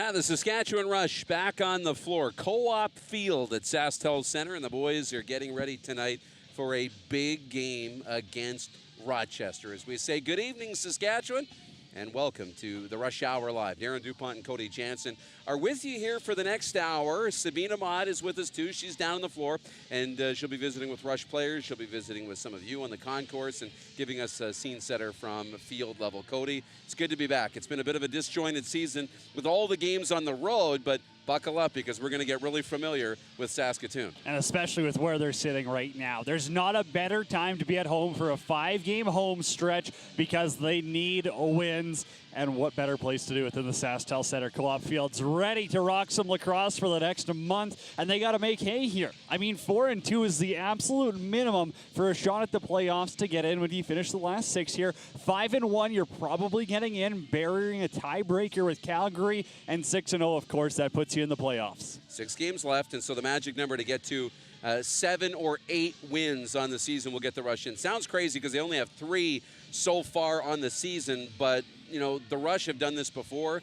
The Saskatchewan Rush back on the floor. Co-op Field at SaskTel Center, and the boys are getting ready tonight for a big game against Rochester. As we say, good evening, Saskatchewan, and welcome to the Rush Hour Live. Darren DuPont and Cody Jansen are with you here for the next hour. Sabine Ahmad is with us, too. She's down on the floor, and she'll be visiting with Rush players. She'll be visiting with some of you on the concourse and giving us a scene setter from field level. Cody, it's good to be back. It's been a bit of a disjointed season with all the games on the road, but buckle up because we're going to get really familiar with Saskatoon. And especially with where they're sitting right now. There's not a better time to be at home for a 5-game home stretch because they need wins. And what better place to do it than the SaskTel Center. Co-op Field's ready to rock some lacrosse for the next month, and they got to make hay here. I mean, 4-2 is the absolute minimum for a shot at the playoffs to get in when you finish the last 6 here. 5-1, you're probably getting in, burying a tiebreaker with Calgary, and 6-0, of course, that puts you in the playoffs. 6 games left, and so the magic number to get to 7 or 8 wins on the season will get the Rush in. Sounds crazy because they only have 3 so far on the season, but you know, the Rush have done this before.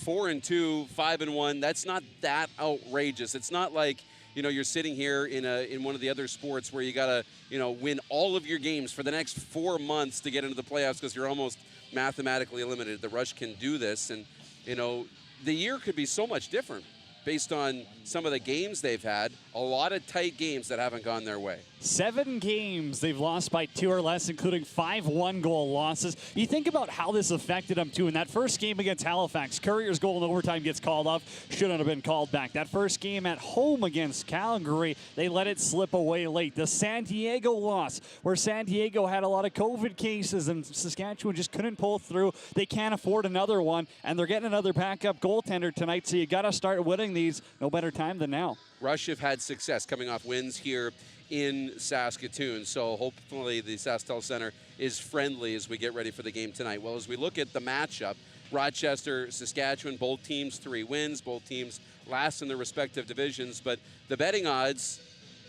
4-2, 5-1. That's not that outrageous. It's not like, you know, you're sitting here in one of the other sports where you gotta, you know, win all of your games for the next 4 months to get into the playoffs because you're almost mathematically eliminated. The Rush can do this, and you know, the year could be so much different based on some of the games they've had. A lot of tight games that haven't gone their way. 7 games they've lost by 2 or less, including 5 one-goal losses. You think about how this affected them, too. In that first game against Halifax, Courier's goal in overtime gets called off. Shouldn't have been called back. That first game at home against Calgary, they let it slip away late. The San Diego loss, where San Diego had a lot of COVID cases and Saskatchewan just couldn't pull through. They can't afford another one, and they're getting another backup goaltender tonight, so you got to start winning these. No better time than now. Rush have had success coming off wins here in Saskatoon, so hopefully the SaskTel Center is friendly as we get ready for the game tonight. Well, as we look at the matchup, Rochester, Saskatchewan, both teams 3 wins, both teams last in their respective divisions, but the betting odds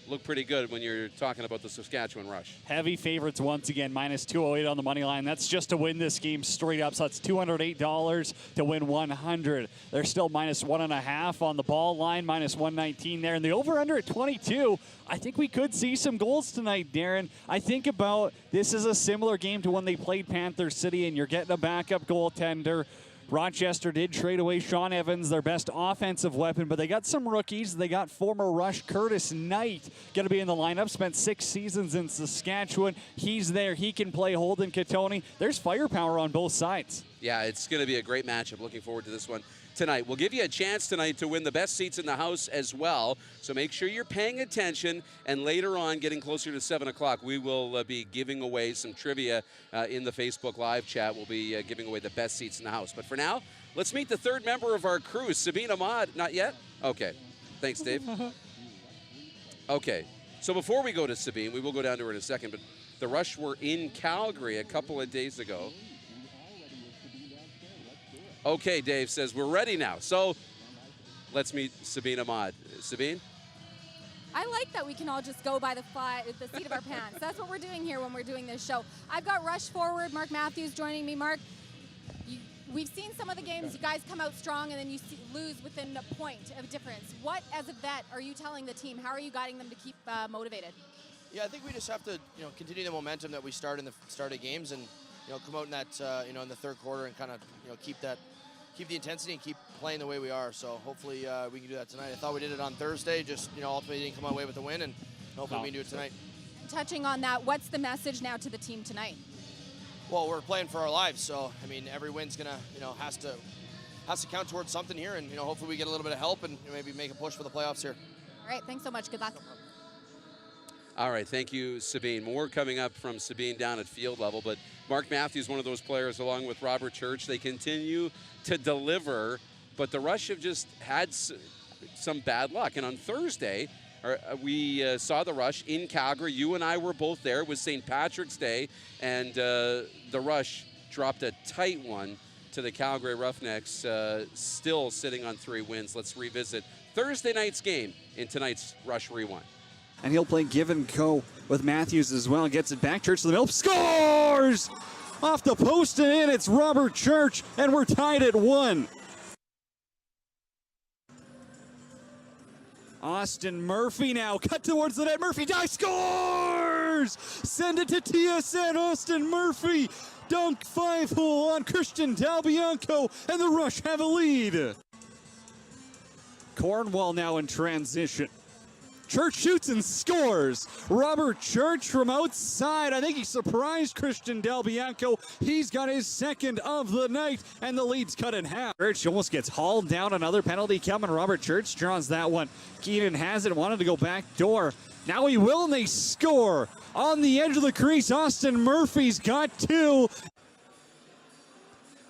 look pretty good when you're talking about the Saskatchewan Rush. Heavy favorites once again, minus 208 on the money line. That's just to win this game straight up, so that's $208 to win 100. They're still minus 1.5 on the ball line, minus 119 there. And the over-under at 22, I think we could see some goals tonight, Darren. I think about this is a similar game to when they played Panther City, and you're getting a backup goaltender. Rochester did trade away Sean Evans, their best offensive weapon, but they got some rookies. They got former Rush Curtis Knight going to be in the lineup, spent 6 seasons in Saskatchewan. He's there. He can play Holden Katoni. There's firepower on both sides. Yeah, it's going to be a great matchup. Looking forward to this one tonight. We'll give you a chance tonight to win the best seats in the house as well, so make sure you're paying attention, and later on, getting closer to 7 o'clock, we will be giving away some trivia in the Facebook Live chat. We'll be giving away the best seats in the house. But for now, let's meet the third member of our crew, Sabine Ahmad. Not yet? Okay. Thanks, Dave. Okay. So before we go to Sabine, we will go down to her in a second, but the Rush were in Calgary a couple of days ago. Okay, Dave says we're ready now. So let's meet Sabine Ahmad. Sabine? I like that we can all just go by the seat of our pants. That's what we're doing here when we're doing this show. I've got Rush forward, Mark Matthews joining me. Mark, we've seen some of the games. You guys come out strong and then you lose within a point of difference. What, as a vet, are you telling the team? How are you guiding them to keep motivated? Yeah, I think we just have to, continue the momentum that we start in the start of games, and come out in that, in the third quarter and kind of, keep the intensity and keep playing the way we are. So hopefully we can do that tonight. I thought we did it on Thursday, just, ultimately didn't come away with the win, and hopefully we can do it tonight. Touching on that, what's the message now to the team tonight? Well, we're playing for our lives, so, I mean, every win's going to, has to count towards something here, and, hopefully we get a little bit of help and maybe make a push for the playoffs here. All right, thanks so much. Good luck. All right, thank you, Sabine. More coming up from Sabine down at field level, but Mark Matthews, one of those players, along with Robert Church, they continue to deliver, but the Rush have just had some bad luck. And on Thursday, we saw the Rush in Calgary. You and I were both there. It was St. Patrick's Day, and the Rush dropped a tight one to the Calgary Roughnecks, still sitting on 3 wins. Let's revisit Thursday night's game in tonight's Rush Rewind. And he'll play give and go with Matthews as well. Gets it back. Church to the middle. Scores! Off the post and in. It's Robert Church, and we're tied at 1. Austin Murphy now cut towards the net. Murphy dives, scores! Send it to TSN. Austin Murphy dunk 5-hole on Christian Del Bianco, and the Rush have a lead. Cornwall now in transition. Church shoots and scores. Robert Church from outside. I think he surprised Christian Del Bianco. He's got his second of the night, and the lead's cut in half. Church almost gets hauled down. Another penalty coming. Robert Church draws that one. Keenan has it. Wanted to go back door. Now he will, and they score. On the edge of the crease, Austin Murphy's got two.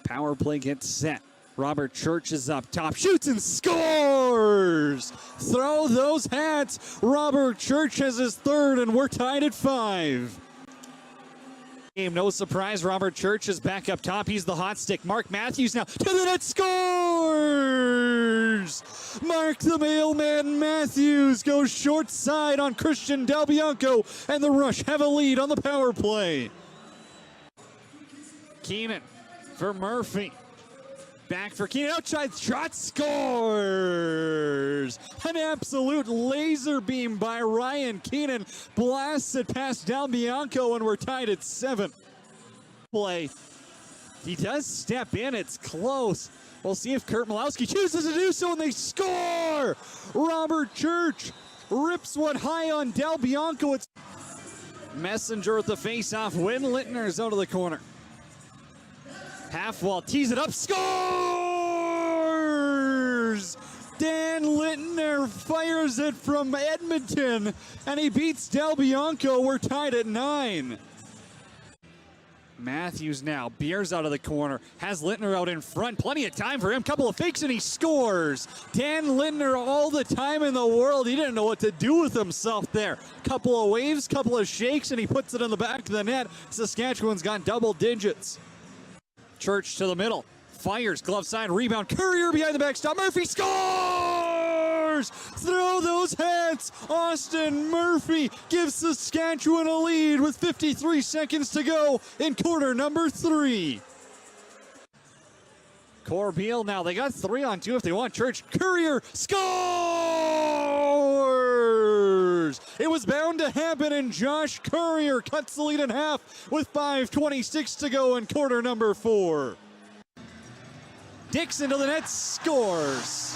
Power play gets set. Robert Church is up top, shoots and scores! Throw those hats! Robert Church has his third, and we're tied at 5. No surprise, Robert Church is back up top. He's the hot stick. Mark Matthews now to the net, scores! Mark the mailman Matthews goes short side on Christian Del Bianco, and the Rush have a lead on the power play. Keenan for Murphy. Back for Keenan, outside shot, scores! An absolute laser beam by Ryan Keenan, blasts it past Del Bianco, and we're tied at 7. Play. He does step in, it's close. We'll see if Kurt Malowski chooses to do so, and they score! Robert Church rips one high on Del Bianco. It's Messenger with the face-off win. Littner's out of the corner. Half wall, tees it up, scores! Dan Littner fires it from Edmonton, and he beats Del Bianco. We're tied at 9. Matthews now, Beers out of the corner, has Littner out in front, plenty of time for him, couple of fakes, and he scores! Dan Littner all the time in the world, he didn't know what to do with himself there. Couple of waves, couple of shakes, and he puts it in the back of the net. Saskatchewan's got double digits. Church to the middle, fires, glove side, rebound, Courier behind the backstop, Murphy scores! Throw those hats! Austin Murphy gives Saskatchewan a lead with 53 seconds to go in quarter number 3. Corbeil now, they got 3-on-2 if they want. Church, Courier scores! It was bound to happen, and Josh Courier cuts the lead in half with 5:26 to go in quarter number 4. Dixon to the net, scores!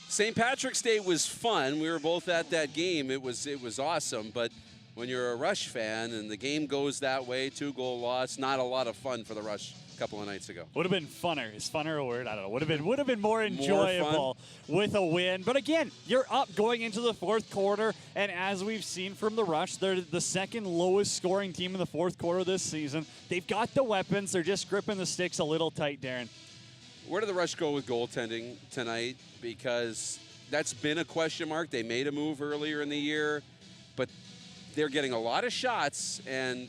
St. Patrick's Day was fun. We were both at that game. It was awesome, but when you're a Rush fan and the game goes that way, 2-goal loss, not a lot of fun for the Rush a couple of nights ago. Would have been funner. Is funner a word? I don't know. Would have been more enjoyable with a win. But again, you're up going into the fourth quarter, and as we've seen from the Rush, they're the second lowest scoring team in the fourth quarter this season. They've got the weapons. They're just gripping the sticks a little tight, Darren. Where did the Rush go with goaltending tonight? Because that's been a question mark. They made a move earlier in the year, but they're getting a lot of shots, and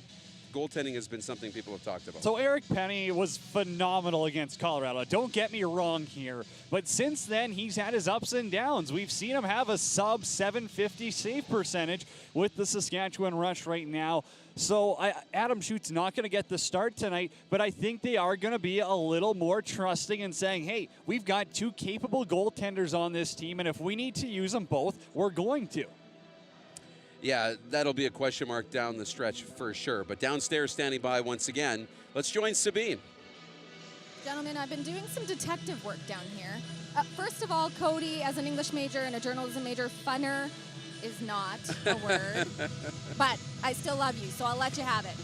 goaltending has been something people have talked about. So Eric Penny was phenomenal against Colorado. Don't get me wrong here, but since then he's had his ups and downs. We've seen him have a sub .750 save percentage with the Saskatchewan Rush right now. So Adam Schutt's not going to get the start tonight, but I think they are going to be a little more trusting and saying, hey, we've got 2 capable goaltenders on this team, and if we need to use them both, we're going to. Yeah, that'll be a question mark down the stretch for sure. But downstairs standing by once again, let's join Sabine. Gentlemen, I've been doing some detective work down here. First of all, Cody, as an English major and a journalism major, funner is not a word, but I still love you, so I'll let you have it.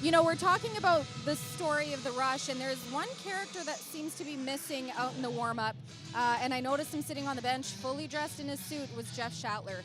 You know, we're talking about the story of the Rush, and there's one character that seems to be missing out in the warm-up, and I noticed him sitting on the bench, fully dressed in his suit, was Jeff Shattler.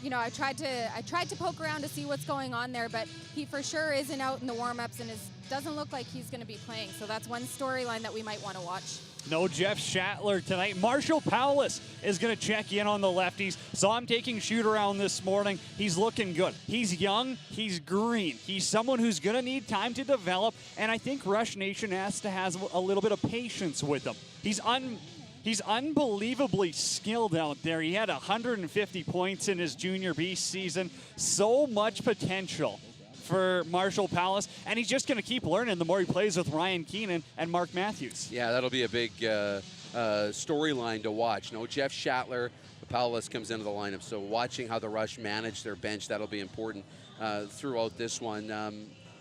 You know, I tried to poke around to see what's going on there, but he for sure isn't out in the warm-ups and doesn't look like he's going to be playing. So that's one storyline that we might want to watch. No Jeff Shattler tonight. Marshall Powless is going to check in on the lefties. So I'm taking shoot around this morning. He's looking good. He's young. He's green. He's someone who's going to need time to develop. And I think Rush Nation has to have a little bit of patience with him. He's unbelievably skilled out there. He had 150 points in his junior B season. So much potential for Marshall Palace, and he's just going to keep learning the more he plays with Ryan Keenan and Mark Matthews. Yeah, that'll be a big storyline to watch. No Jeff Shattler, Palace comes into the lineup, so watching how the Rush manage their bench, that'll be important throughout this one.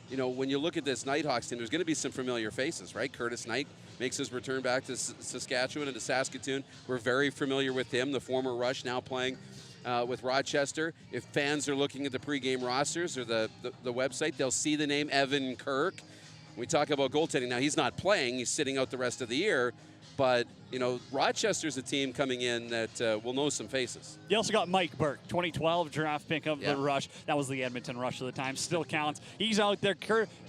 When you look at this Nighthawks team, there's going to be some familiar faces, right? Curtis Knight makes his return back to Saskatchewan and to Saskatoon. We're very familiar with him, the former Rush, now playing with Rochester. If fans are looking at the pregame rosters or the website, they'll see the name Evan Kirk. We talk about goaltending. Now, he's not playing. He's sitting out the rest of the year. But, Rochester's a team coming in that will know some faces. You also got Mike Burke, 2012 draft pick of the Rush. That was the Edmonton Rush at the time. Still counts. He's out there.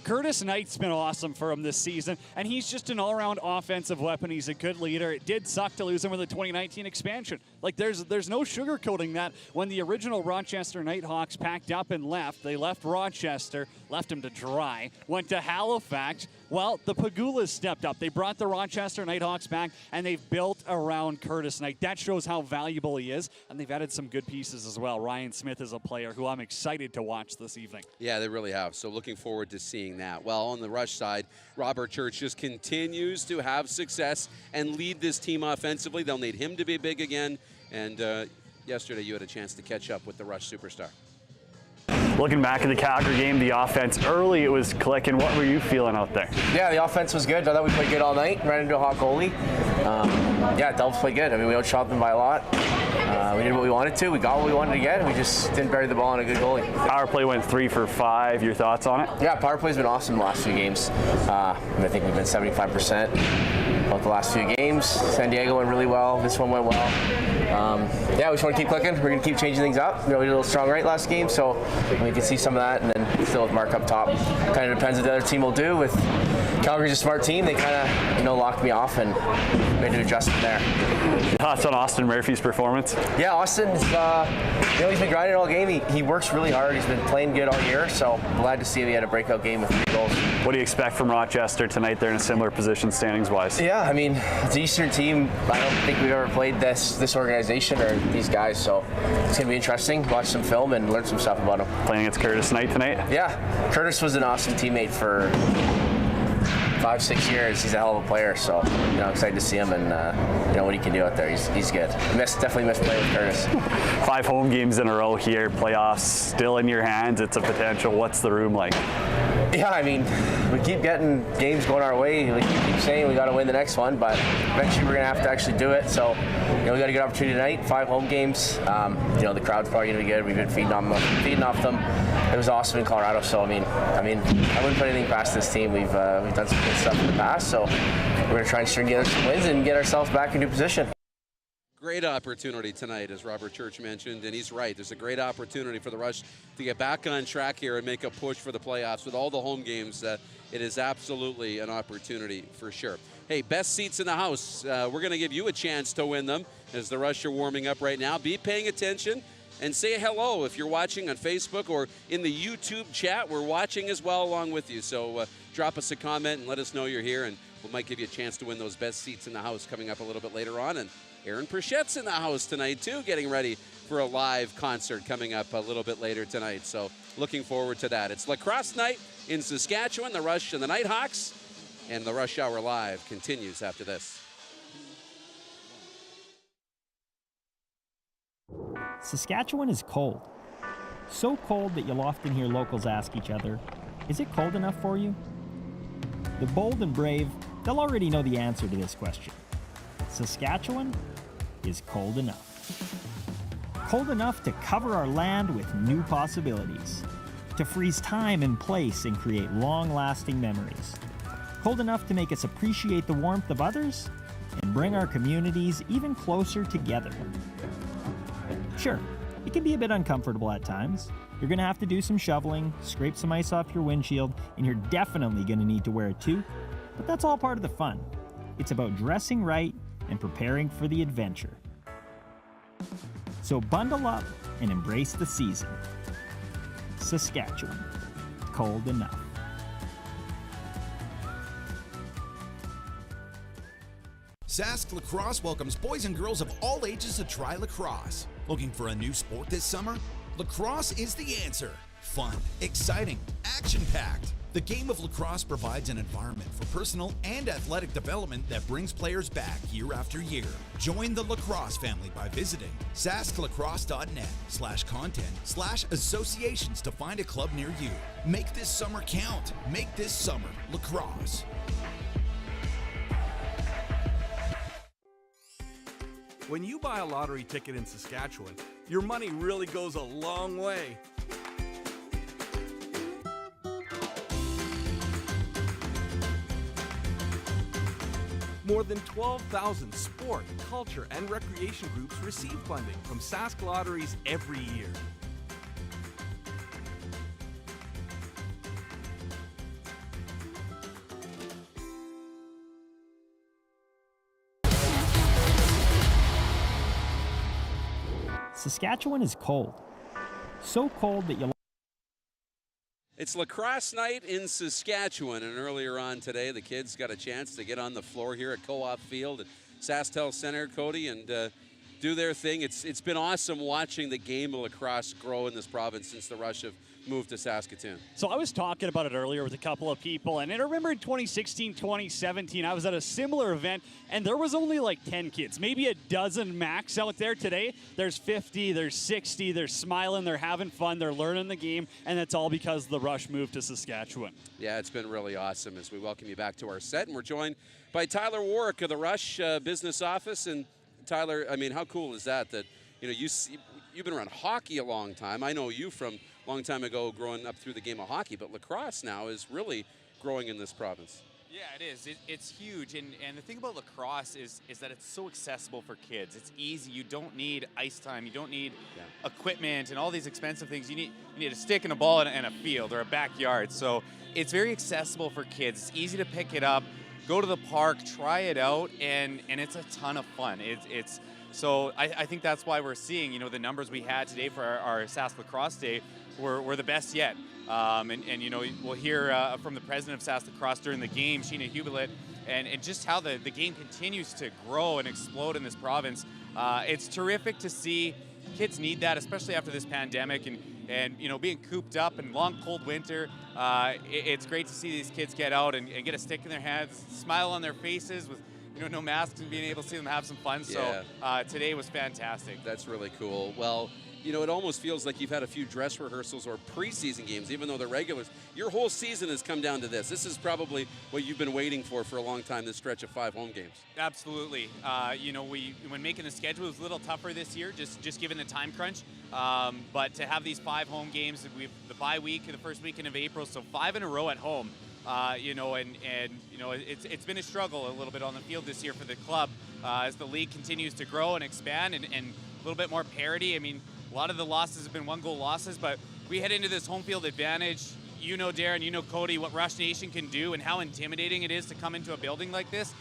Curtis Knight's been awesome for him this season, and he's just an all-around offensive weapon. He's a good leader. It did suck to lose him with the 2019 expansion. There's no sugarcoating that. When the original Rochester Nighthawks packed up and left, they left Rochester, left him to dry, went to Halifax. Well, the Pagulas stepped up. They brought the Rochester Nighthawks back, and they've built around Curtis Knight. That shows how valuable he is, and they've added some good pieces as well. Ryan Smith is a player who I'm excited to watch this evening. Yeah, they really have. So looking forward to seeing that. Well, on the Rush side, Robert Church just continues to have success and lead this team offensively. They'll need him to be big again. And yesterday you had a chance to catch up with the Rush superstar. Looking back at the Calgary game, the offense early, it was clicking. What were you feeling out there? Yeah, the offense was good. I thought we played good all night. Ran into a hot goalie. Delps played good. I mean, we outshot them by a lot. We did what we wanted to. We got what we wanted to get. We just didn't bury the ball on a good goalie. Power play went 3 for 5. Your thoughts on it? Yeah, power play's been awesome the last few games. I think we've been 75% about the last few games. San Diego went really well. This one went well. We just want to keep clicking. We're going to keep changing things up. We did a little strong right last game, so we can see some of that. And then still with Mark up top. Kind of depends what the other team will do. With Calgary's a smart team. They kind of locked me off and made an adjustment there. Thoughts on Austin Murphy's performance? Yeah, Austin's he's been grinding all game. He works really hard. He's been playing good all year, so glad to see him. He had a breakout game with 3 goals. What do you expect from Rochester tonight? They're in a similar position standings-wise. Yeah, I mean, it's an Eastern team. I don't think we've ever played this organization or these guys, so it's going to be interesting. Watch some film and learn some stuff about them. Playing against Curtis Knight tonight? Yeah, Curtis was an awesome teammate for 5-6 years. He's a hell of a player, so I'm excited to see him and what he can do out there. He's good. Definitely missed playing with Curtis. 5 home games in a row here, playoffs still in your hands. It's a potential. What's the room like? Yeah, I mean, we keep getting games going our way. We keep saying we got to win the next one, but eventually we're going to have to actually do it. So, we got a good opportunity tonight. 5 home games. The crowd's probably going to be good. We've been feeding off them. It was awesome in Colorado. So, I mean, I wouldn't put anything past this team. We've done some good stuff in the past. So, we're going to try and string together some wins and get ourselves back into position. Great opportunity tonight, as Robert Church mentioned, and he's right. There's a great opportunity for the Rush to get back on track here and make a push for the playoffs. With all the home games, it is absolutely an opportunity for sure. Hey, best seats in the house. We're going to give you a chance to win them as the Rush are warming up right now. Be paying attention and say hello if you're watching on Facebook or in the YouTube chat. We're watching as well along with you. So drop us a comment and let us know you're here, and we might give you a chance to win those best seats in the house coming up a little bit later on. And Aaron Pritchett's in the house tonight, too, getting ready for a live concert coming up a little bit later tonight. So looking forward to that. It's lacrosse night in Saskatchewan, the Rush and the Nighthawks, and the Rush Hour Live continues after this. Saskatchewan is cold. So cold that you'll often hear locals ask each other, is it cold enough for you? The bold and brave, they'll already know the answer to this question. Saskatchewan is cold enough. Cold enough to cover our land with new possibilities, to freeze time and place and create long-lasting memories. Cold enough to make us appreciate the warmth of others and bring our communities even closer together. Sure, it can be a bit uncomfortable at times. You're going to have to do some shoveling, scrape some ice off your windshield, and you're definitely going to need to wear a toque, but that's all part of the fun. It's about dressing right and preparing for the adventure. So bundle up and embrace the season. Saskatchewan, cold enough. Sask Lacrosse welcomes boys and girls of all ages to try lacrosse. Looking for a new sport this summer? Lacrosse is the answer. Fun, exciting, action-packed. The game of lacrosse provides an environment for personal and athletic development that brings players back year after year. Join the lacrosse family by visiting sasklacrosse.net/content/associations to find a club near you. Make this summer count. Make this summer lacrosse. When you buy a lottery ticket in Saskatchewan, your money really goes a long way. More than 12,000 sport, culture, and recreation groups receive funding from Sask Lotteries every year. Saskatchewan is cold. So cold that you It's lacrosse night in Saskatchewan, and earlier on today, the kids got a chance to get on the floor here at Co-op Field at SaskTel Center, Cody, and do their thing. It's been awesome watching the game of lacrosse grow in this province since the Rush have moved to Saskatoon. So I was talking about it earlier with a couple of people, and I remember in 2016, 2017, I was at a similar event, and there was only like 10 kids, maybe a dozen max out there. Today, there's 50, there's 60, they're smiling, they're having fun, they're learning the game, and that's all because the Rush moved to Saskatchewan. Yeah, it's been really awesome as we welcome you back to our set, and we're joined by Tyler Warwick of the Rush Business Office. And Tyler, I mean, how cool is that you know, you've been around hockey a long time. I know you from a long time ago growing up through the game of hockey, but lacrosse now is really growing in this province. Yeah, it is. It's huge. And the thing about lacrosse is that it's so accessible for kids. It's easy. You don't need ice time. You don't need equipment and all these expensive things. You need a stick and a ball and a field or a backyard. So it's very accessible for kids. It's easy to pick it up, go to the park, try it out, and it's a ton of fun. So I think that's why we're seeing, you know, the numbers we had today for our Sask Lacrosse Day were the best yet. And you know, we'll hear from the president of Sask Lacrosse during the game, Sheena Hublet, and just how the game continues to grow and explode in this province. It's terrific to see. Kids need that, especially after this pandemic and you know, being cooped up and long cold winter. It's great to see these kids get out and get a stick in their hands, smile on their faces with, you know, no masks, and being able to see them have some fun. Yeah. So today was fantastic. That's really cool. Well, you know, it almost feels like you've had a few dress rehearsals or preseason games, even though they're regulars. Your whole season has come down to this. This is probably what you've been waiting for a long time, this stretch of 5 home games. Absolutely. You know, when making the schedule, it was a little tougher this year, just given the time crunch. But to have these 5 home games, we have the bye week, the first weekend of April, so 5 in a row at home. You know, and you know, it's been a struggle a little bit on the field this year for the club as the league continues to grow and expand and a little bit more parity. I mean, a lot of the losses have been 1-goal losses, but we head into this home field advantage. You know, Darren, you know, Cody, what Rush Nation can do and how intimidating it is to come into a building like this.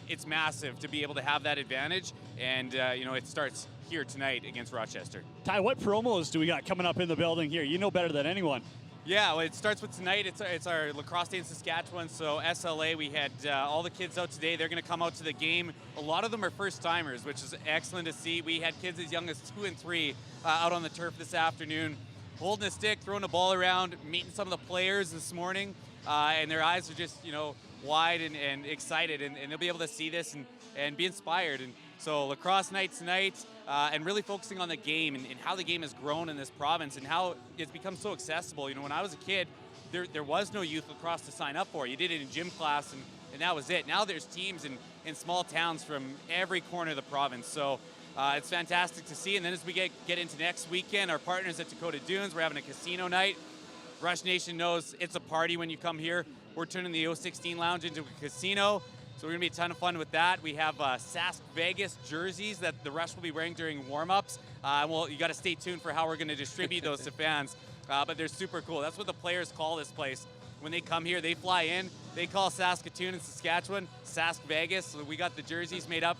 It's massive to be able to have that advantage, and you know, it starts here tonight against Rochester. Ty, what promos do we got coming up in the building here? You know better than anyone. Yeah, well, it starts with tonight. It's our Lacrosse Day in Saskatchewan. So SLA, we had all the kids out today. They're going to come out to the game. A lot of them are first-timers, which is excellent to see. We had kids as young as 2 and 3 out on the turf this afternoon, holding a stick, throwing a ball around, meeting some of the players this morning, and their eyes are just, you know, wide and excited, and they'll be able to see this and be inspired. And so lacrosse night tonight, and really focusing on the game and how the game has grown in this province and how it's become so accessible. You know, when I was a kid, there was no youth lacrosse to sign up for. You did it in gym class, and that was it. Now there's teams in small towns from every corner of the province. So it's fantastic to see. And then as we get into next weekend, our partners at Dakota Dunes, we're having a casino night. Rush Nation knows it's a party when you come here. We're turning the O16 Lounge into a casino. So we're going to be a ton of fun with that. We have Sask Vegas jerseys that the Rush will be wearing during warm-ups. Well, you got to stay tuned for how we're going to distribute those to fans. But they're super cool. That's what the players call this place. When they come here, they fly in. They call Saskatoon and Saskatchewan Sask Vegas. So we got the jerseys made up.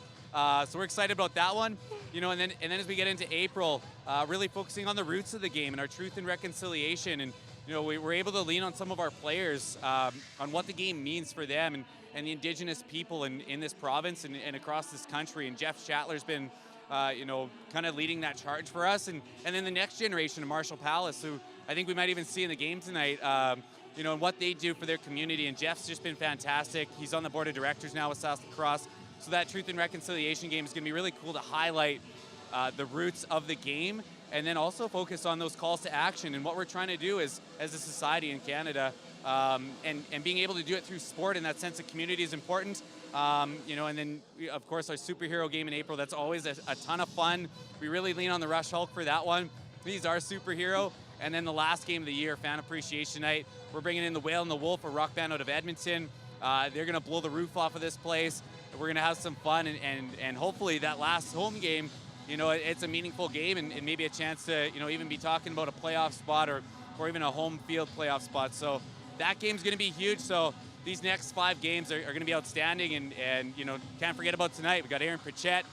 So we're excited about that one. You know, and then as we get into April, really focusing on the roots of the game and our truth and reconciliation. And you know, we're able to lean on some of our players on what the game means for them and the Indigenous people in this province and across this country. And Jeff Shatler's been kind of leading that charge for us. And then the next generation of Marshall Palace, who I think we might even see in the game tonight, and what they do for their community. And Jeff's just been fantastic. He's on the board of directors now with Sask Lacrosse. So that Truth and Reconciliation game is going to be really cool to highlight the roots of the game, and then also focus on those calls to action. And what we're trying to do is, as a society in Canada, and being able to do it through sport and that sense of community is important. And then, of course, our superhero game in April, that's always a ton of fun. We really lean on the Rush Hulk for that one. He's our superhero. And then the last game of the year, Fan Appreciation Night, we're bringing in the Whale and the Wolf, a rock band out of Edmonton. They're going to blow the roof off of this place. We're going to have some fun, and hopefully that last home game, it's a meaningful game and maybe a chance to, even be talking about a playoff spot or even a home field playoff spot. So that game's going to be huge. So these next 5 games are going to be outstanding, and can't forget about tonight. We got Aaron Pritchett,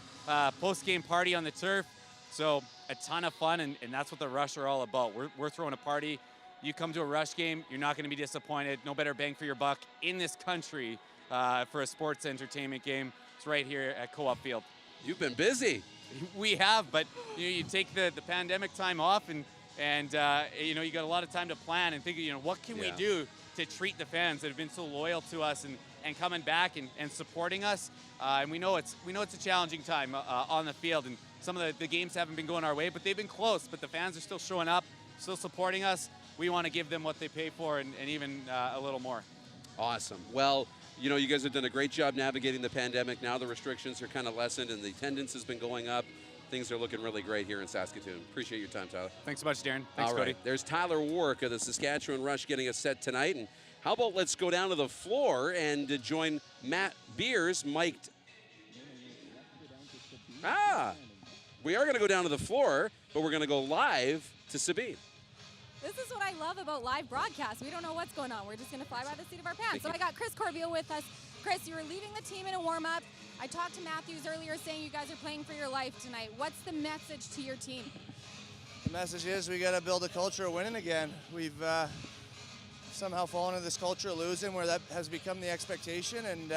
post-game party on the turf. So a ton of fun, and that's what the Rush are all about. We're throwing a party. You come to a Rush game, you're not going to be disappointed. No better bang for your buck in this country for a sports entertainment game. It's right here at Co-op Field. You've been busy. We have, but you take the pandemic time off, and you got a lot of time to plan and think, what can we do to treat the fans that have been so loyal to us and coming back and supporting us. And we know it's a challenging time on the field, and some of the games haven't been going our way, but they've been close. But the fans are still showing up, still supporting us. We want to give them what they pay for and even a little more. Awesome. Well, you guys have done a great job navigating the pandemic. Now the restrictions are kind of lessened and the attendance has been going up. Things are looking really great here in Saskatoon. Appreciate your time, Tyler. Thanks so much, Darren. Thanks, All Cody. right. There's Tyler Warwick of the Saskatchewan Rush getting us set tonight. And how about let's go down to the floor and join Matt Beers, mic'd. We are going to go down to the floor, but we're going to go live to Sabine. This is what I love about live broadcasts. We don't know what's going on. We're just going to fly by the seat of our pants. So I got Chris Corbeil with us. Chris, you were leaving the team in a warm-up. I talked to Matthews earlier saying you guys are playing for your life tonight. What's the message to your team? The message is we got to build a culture of winning again. We've somehow fallen into this culture of losing where that has become the expectation, and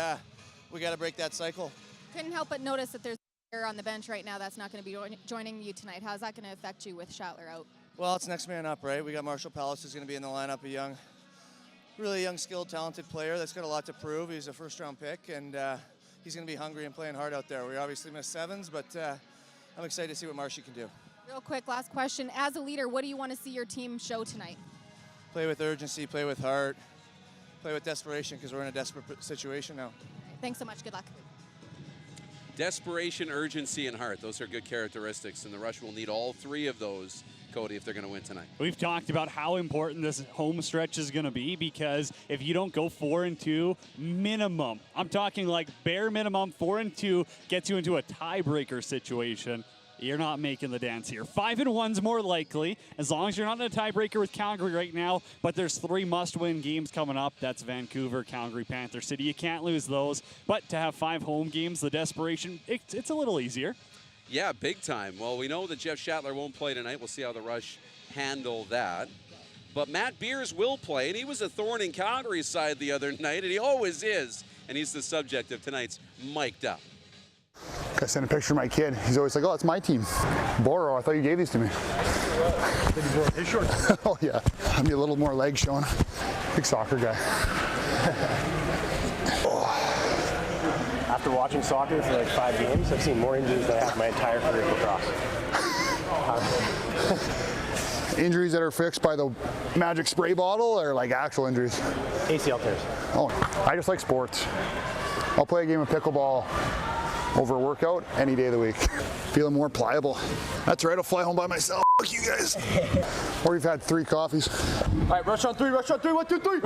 we got to break that cycle. Couldn't help but notice that there's a player on the bench right now that's not going to be joining you tonight. How's that going to affect you with Schattler out? Well, it's next man up, right? We got Marshall Palace who's going to be in the lineup, a really young, skilled, talented player that's got a lot to prove. He's a first-round pick, and he's going to be hungry and playing hard out there. We obviously missed sevens, but I'm excited to see what Marshy can do. Real quick, last question. As a leader, what do you want to see your team show tonight? Play with urgency, play with heart, play with desperation, because we're in a desperate situation now. Thanks so much. Good luck. Desperation, urgency, and heart. Those are good characteristics, and the Rush will need all 3 of those, Cody, if they're going to win tonight. We've talked about how important this home stretch is going to be, because if you don't go 4-2 minimum, I'm talking like bare minimum 4-2 gets you into a tiebreaker situation. You're not making the dance here. 5-1's more likely, as long as you're not in a tiebreaker with Calgary right now. But there's 3 must-win games coming up. That's Vancouver, Calgary, Panther City. You can't lose those. But to have 5 home games, the desperation, it's a little easier. Yeah, big time. Well, we know that Jeff Schattler won't play tonight. We'll see how the Rush handle that. But Matt Beers will play, and he was a thorn in Calgary's side the other night, and he always is. And he's the subject of tonight's Mic'd Up. I sent a picture of my kid. He's always like, oh, it's my team. Boro, I thought you gave these to me. Did you borrow his shorts? Oh, yeah. I need a little more leg showing. Big soccer guy. After watching soccer for like 5 games, I've seen more injuries than I have my entire career lacrosse. Injuries that are fixed by the magic spray bottle or like actual injuries? ACL tears. Oh, I just like sports. I'll play a game of pickleball over a workout any day of the week. Feeling more pliable. That's right, I'll fly home by myself. Fuck you guys. Or you've had 3 coffees. All right, rush on 3, 1, 2, 3.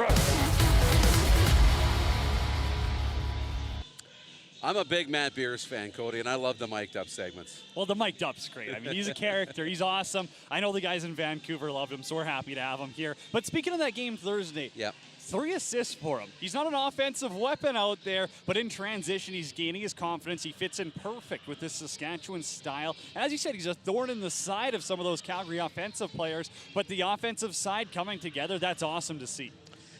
I'm a big Matt Beers fan, Cody, and I love the Mic'd Up segments. Well, the Mic'd Up's great. I mean, he's a character. He's awesome. I know the guys in Vancouver loved him, so we're happy to have him here. But speaking of that game Thursday, 3 assists for him. He's not an offensive weapon out there, but in transition, he's gaining his confidence. He fits in perfect with this Saskatchewan style. As you said, he's a thorn in the side of some of those Calgary offensive players, but the offensive side coming together, that's awesome to see.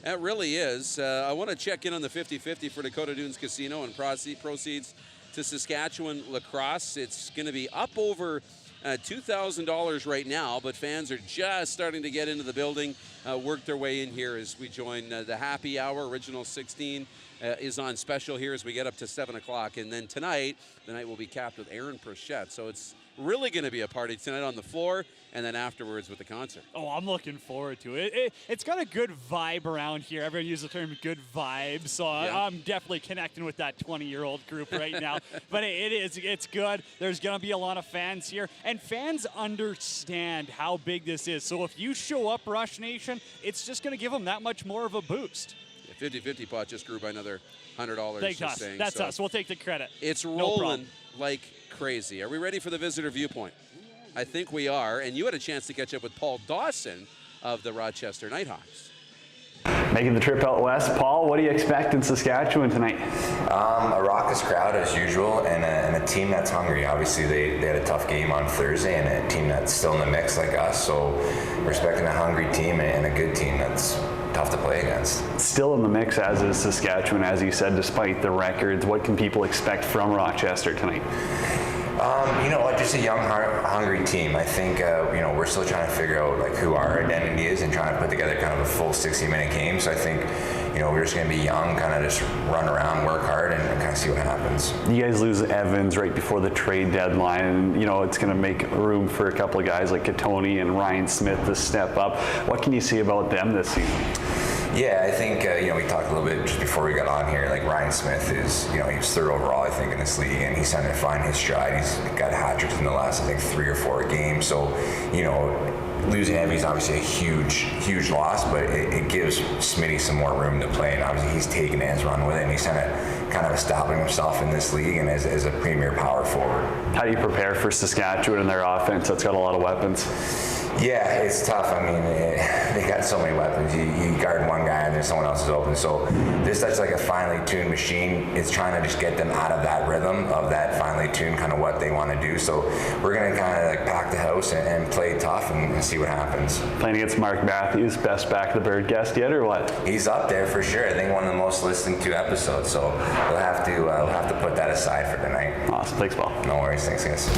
It really is. I want to check in on the 50-50 for Dakota Dunes Casino and proceeds to Saskatchewan lacrosse. It's going to be up over $2,000 right now, but fans are just starting to get into the building, work their way in here as we join the happy hour. Original 16 is on special here as we get up to 7 o'clock. And then tonight, the night will be capped with Aaron Prochette. So it's really going to be a party tonight on the floor and then afterwards with the concert. Oh, I'm looking forward to it. It's got a good vibe around here. Everyone uses the term good vibes, so Yeah. I'm definitely connecting with that 20-year-old group right now. But it's good. There's going to be a lot of fans here, and fans understand how big this is. So if you show up, Rush Nation, it's just going to give them that much more of a boost. 50-50 pot just grew by another $100. Thank us. Saying, That's so us. We'll take the credit. It's No rolling problem. like crazy. Are we ready for the visitor viewpoint? I think we are. And you had a chance to catch up with Paul Dawson of the Rochester Nighthawks. Making the trip out west, Paul, what do you expect in Saskatchewan tonight? A raucous crowd as usual, and a team that's hungry. Obviously, they had a tough game on Thursday, and a team that's still in the mix like us. So, we're expecting a hungry team and a good team that's tough to play against. Still in the mix, as is Saskatchewan, as you said, despite the records. What can people expect from Rochester tonight? You know what, just a young, hungry team. I think, we're still trying to figure out like who our identity is and trying to put together kind of a full 60-minute game. So I think, we're just going to be young, kind of just run around, work hard, and kind of see what happens. You guys lose Evans right before the trade deadline, and, it's going to make room for a couple of guys like Katoni and Ryan Smith to step up. What can you see about them this season? Yeah, I think, we talked a little bit just before we got on here, like Ryan Smith is, he was third overall, I think, in this league, and he's starting to find his stride. He's got hat-tricks in the last, I think, 3 or 4 games. So, losing him is obviously a huge loss, but it gives Smitty some more room to play, and obviously he's taking his run with it, and he's kind of establishing himself in this league and as a premier power forward. How do you prepare for Saskatchewan and their offense that's got a lot of weapons? Yeah, it's tough. I mean, they got so many weapons. You guard one guy and then someone else is open. So this is like a finely tuned machine. It's trying to just get them out of that rhythm of that finely tuned kind of what they want to do. So we're going to kind of like pack the house and play tough and see what happens. Playing against Mark Matthews, best Back the Bird guest yet, or what? He's up there for sure. I think one of the most listened to episodes. So we'll have to put that aside for tonight. Awesome. Thanks, Paul. No worries. Thanks, guys.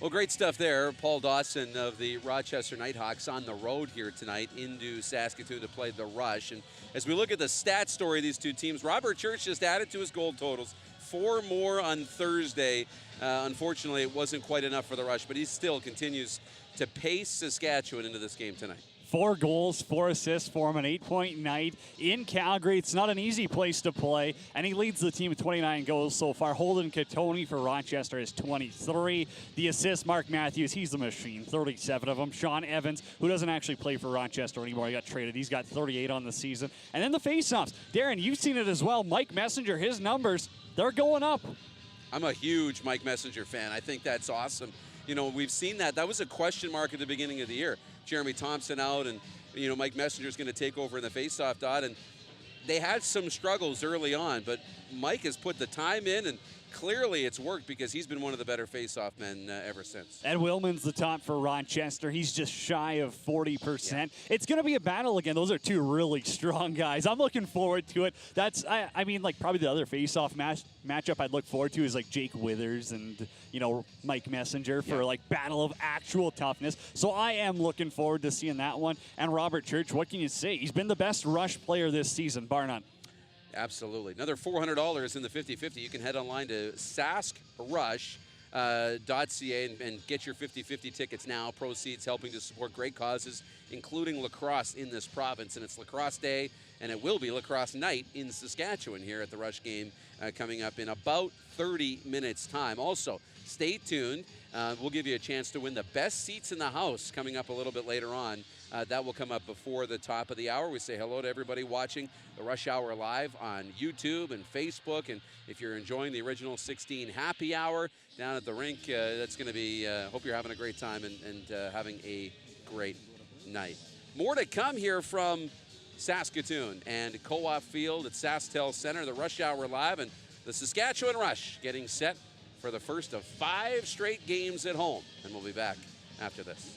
Well, great stuff there. Paul Dawson of the Rochester Nighthawks on the road here tonight into Saskatoon to play the Rush. And as we look at the stat story of these two teams, Robert Church just added to his goal totals. 4 more on Thursday. Unfortunately, it wasn't quite enough for the Rush, but he still continues to pace Saskatchewan into this game tonight. 4 goals, 4 assists for him, an 8-point night in Calgary. It's not an easy place to play, and he leads the team with 29 goals so far. Holden Katoni for Rochester is 23. The assist, Mark Matthews, he's the machine, 37 of them. Sean Evans, who doesn't actually play for Rochester anymore, he got traded. He's got 38 on the season. And then the faceoffs. Darren, you've seen it as well. Mike Messenger, his numbers, they're going up. I'm a huge Mike Messenger fan. I think that's awesome. We've seen that. That was a question mark at the beginning of the year. Jeremy Thompson out, and Mike Messenger's going to take over in the faceoff dot, and they had some struggles early on, but Mike has put the time in, and clearly it's worked because he's been one of the better faceoff men ever since. Ed Willman's the top for Rochester. He's just shy of 40%. Yeah. It's going to be a battle again. Those are 2 really strong guys. I'm looking forward to it. That's, I mean, like probably the other faceoff matchup I'd look forward to is like Jake Withers and, Mike Messenger for like battle of actual toughness. So I am looking forward to seeing that one. And Robert Church, what can you say? He's been the best Rush player this season, bar none. Absolutely. Another $400 in the 50-50. You can head online to saskrush.ca and get your 50-50 tickets now. Proceeds helping to support great causes, including lacrosse in this province. And it's Lacrosse Day, and it will be Lacrosse Night in Saskatchewan here at the Rush game coming up in about 30 minutes' time. Also, stay tuned. We'll give you a chance to win the best seats in the house coming up a little bit later on. That will come up before the top of the hour. We say hello to everybody watching the Rush Hour live on YouTube and Facebook. And if you're enjoying the original 16 happy hour down at the rink, that's going to be, hope you're having a great time and having a great night. More to come here from Saskatoon and Co-op Field at SaskTel Center, the Rush Hour live, and the Saskatchewan Rush getting set for the first of 5 straight games at home. And we'll be back after this.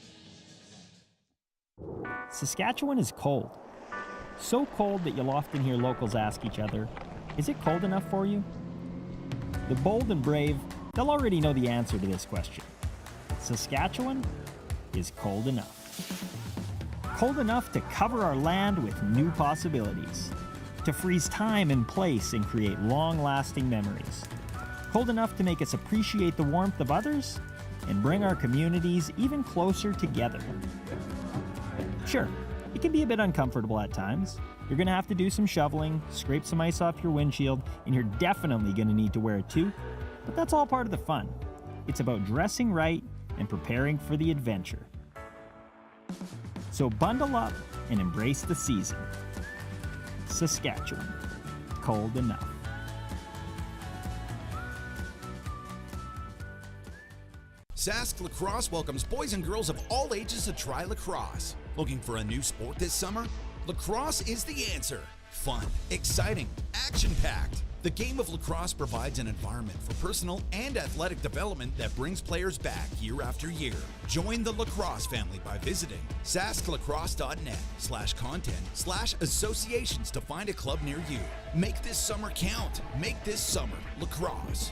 Saskatchewan is cold. So cold that you'll often hear locals ask each other, is it cold enough for you? The bold and brave, they'll already know the answer to this question. Saskatchewan is cold enough. Cold enough to cover our land with new possibilities, to freeze time and place and create long-lasting memories. Cold enough to make us appreciate the warmth of others and bring our communities even closer together. Sure, it can be a bit uncomfortable at times. You're gonna have to do some shoveling, scrape some ice off your windshield, and you're definitely gonna need to wear a toque, but that's all part of the fun. It's about dressing right and preparing for the adventure. So bundle up and embrace the season. Saskatchewan, cold enough. Sask Lacrosse welcomes boys and girls of all ages to try lacrosse. Looking for a new sport this summer? Lacrosse is the answer. Fun, exciting, action-packed. The game of lacrosse provides an environment for personal and athletic development that brings players back year after year. Join the lacrosse family by visiting sasklacrosse.net/content/associations to find a club near you. Make this summer count. Make this summer lacrosse.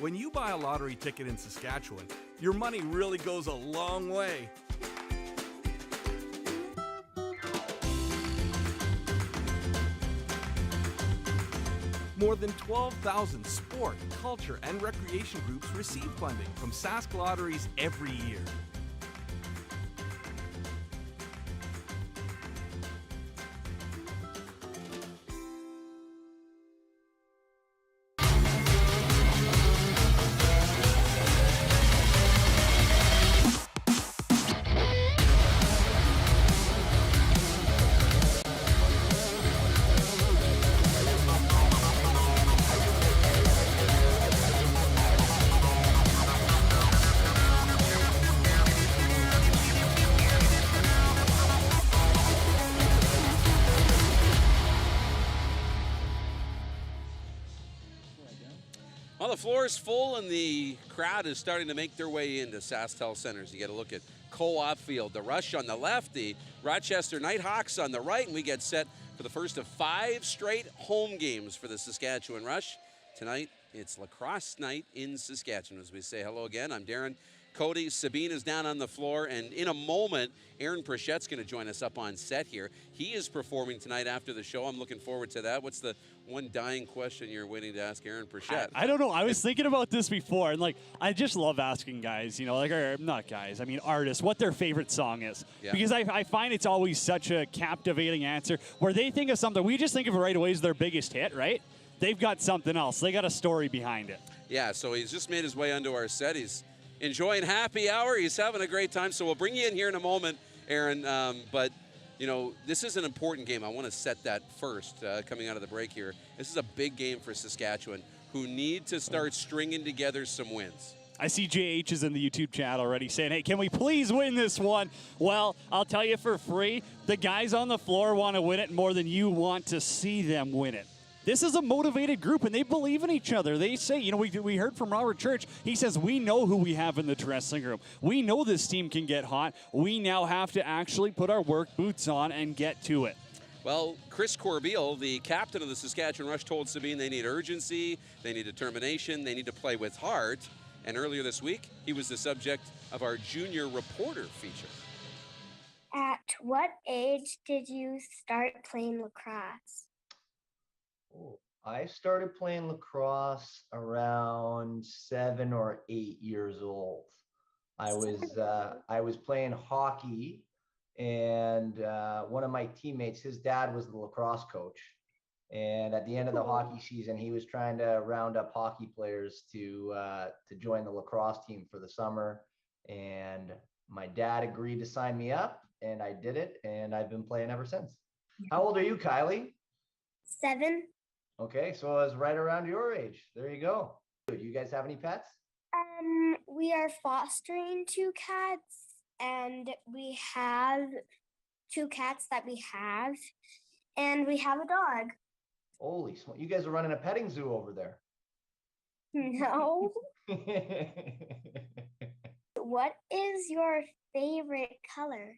When you buy a lottery ticket in Saskatchewan, your money really goes a long way. More than 12,000 sport, culture, and recreation groups receive funding from Sask Lotteries every year. Well, the floor is full and the crowd is starting to make their way into SaskTel Centers. You get a look at Co-op Field, the Rush on the left, the Rochester Nighthawks on the right, and we get set for the first of 5 straight home games for the Saskatchewan Rush. Tonight, it's lacrosse night in Saskatchewan. As we say hello again, I'm Darren Cody. Sabine is down on the floor, and in a moment, Aaron Prichette's going to join us up on set here. He is performing tonight after the show. I'm looking forward to that. What's the one dying question you're waiting to ask Aaron Prichette? I don't know. I was thinking about this before, and I just love asking guys, or not guys, I mean artists, what their favorite song is. Yeah. Because I find it's always such a captivating answer where they think of something, we just think of it right away as their biggest hit, right? They've got something else. They got a story behind it. Yeah, so he's just made his way onto our set. He's enjoying happy hour. He's having a great time. So we'll bring you in here in a moment, Aaron. But, this is an important game. I want to set that first coming out of the break here. This is a big game for Saskatchewan, who need to start stringing together some wins. I see JH is in the YouTube chat already saying, hey, can we please win this one? Well, I'll tell you for free, the guys on the floor want to win it more than you want to see them win it. This is a motivated group, and they believe in each other. They say, we heard from Robert Church. He says, we know who we have in the dressing room. We know this team can get hot. We now have to actually put our work boots on and get to it. Well, Chris Corbeil, the captain of the Saskatchewan Rush, told Sabine they need urgency, they need determination, they need to play with heart. And earlier this week, he was the subject of our junior reporter feature. At what age did you start playing lacrosse? I started playing lacrosse around 7 or 8 years old. I was playing hockey, and one of my teammates, his dad was the lacrosse coach. And at the end of the hockey season, he was trying to round up hockey players to join the lacrosse team for the summer. And my dad agreed to sign me up, and I did it, and I've been playing ever since. How old are you, Kylie? 7. Okay, so I was right around your age. There you go. Do you guys have any pets? We are fostering 2 cats, and we have 2 cats that we have, and we have a dog. Holy smoke. You guys are running a petting zoo over there. No. What is your favorite color?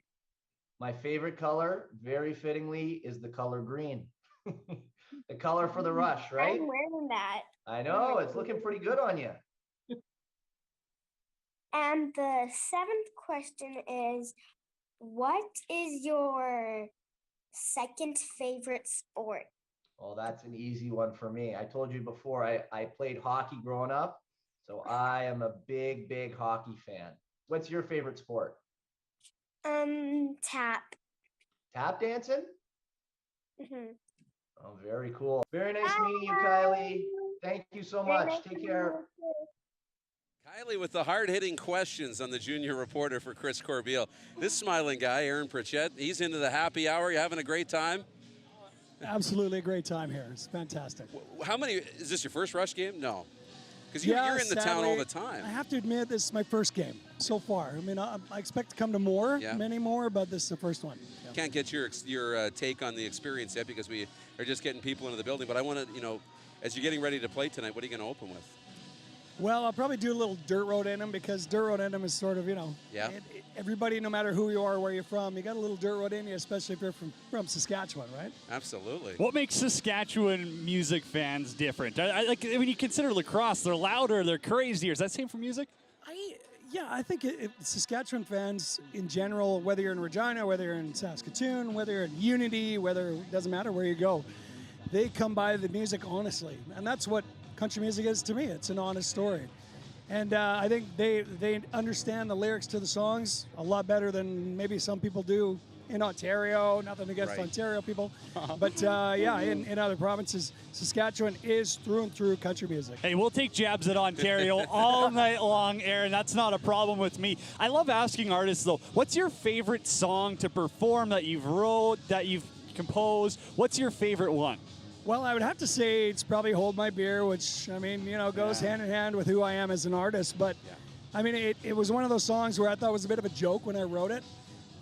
My favorite color, very fittingly, is the color green. The color for the Rush, right? I'm wearing that. I know, it's looking pretty good on you. And the seventh question is, what is your second favorite sport? Oh, that's an easy one for me. I told you before, I played hockey growing up, so I am a big, big hockey fan. What's your favorite sport? Tap. Tap dancing? Mm-hmm. Oh, very cool. Very nice meeting you, Kylie. Thank you so much. Take care. Kylie with the hard-hitting questions on the Junior Reporter for Chris Corbeil. This smiling guy, Aaron Pritchett, he's into the happy hour. You having a great time? Absolutely a great time here. It's fantastic. How many, is this your first Rush game? No. Because you're in the town all the time. I have to admit, this is my first game so far. I mean, I expect to come to many more, but this is the first one. Yeah. Can't get your take on the experience yet because we are just getting people into the building. But I want to, as you're getting ready to play tonight, what are you going to open with? Well, I'll probably do a little Dirt Road Anthem because Dirt Road Anthem is sort of, everybody, no matter who you are, where you're from, you got a little Dirt Road in you, especially if you're from Saskatchewan, right? Absolutely. What makes Saskatchewan music fans different? When you consider lacrosse, they're louder, they're crazier. Is that same for music? I think Saskatchewan fans in general, whether you're in Regina, whether you're in Saskatoon, whether you're in Unity, it doesn't matter where you go, they come by the music honestly. And that's what country music is to me. It's an honest story. And I think they understand the lyrics to the songs a lot better than maybe some people do in Ontario. Nothing against Ontario people. But in other provinces, Saskatchewan is through and through country music. Hey, we'll take jabs at Ontario all night long, Aaron. That's not a problem with me. I love asking artists, though, what's your favorite song to perform that you've wrote, that you've composed? What's your favorite one? Well, I would have to say it's probably Hold My Beer, which, goes hand in hand with who I am as an artist. But, it was one of those songs where I thought it was a bit of a joke when I wrote it.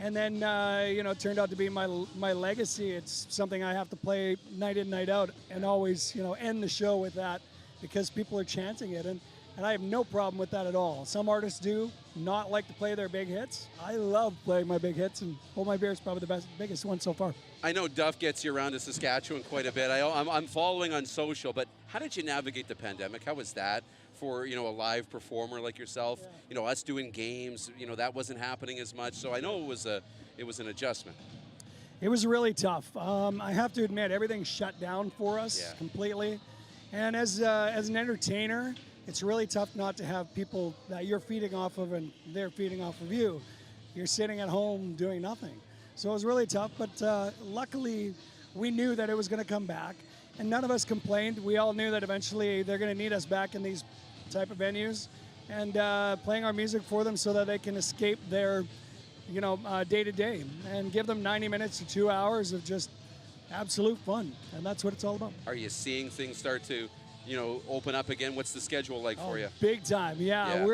And then, it turned out to be my legacy. It's something I have to play night in, night out, and always, end the show with that because people are chanting it. And I have no problem with that at all. Some artists do not like to play their big hits. I love playing my big hits, and Hold My Beer is probably the biggest one so far. I know Duff gets you around to Saskatchewan quite a bit. I'm following on social, but how did you navigate the pandemic? How was that for, a live performer like yourself? Yeah. Us doing games, that wasn't happening as much. So I know it was an adjustment. It was really tough. I have to admit, everything shut down for us completely. And as an entertainer, it's really tough not to have people that you're feeding off of and they're feeding off of you. You're sitting at home doing nothing. So it was really tough, but luckily we knew that it was going to come back, and none of us complained. We all knew that eventually they're going to need us back in these type of venues and playing our music for them so that they can escape their, day-to-day and give them 90 minutes to 2 hours of just absolute fun, and that's what it's all about. Are you seeing things start to, open up again? What's the schedule like for you? Big time, yeah.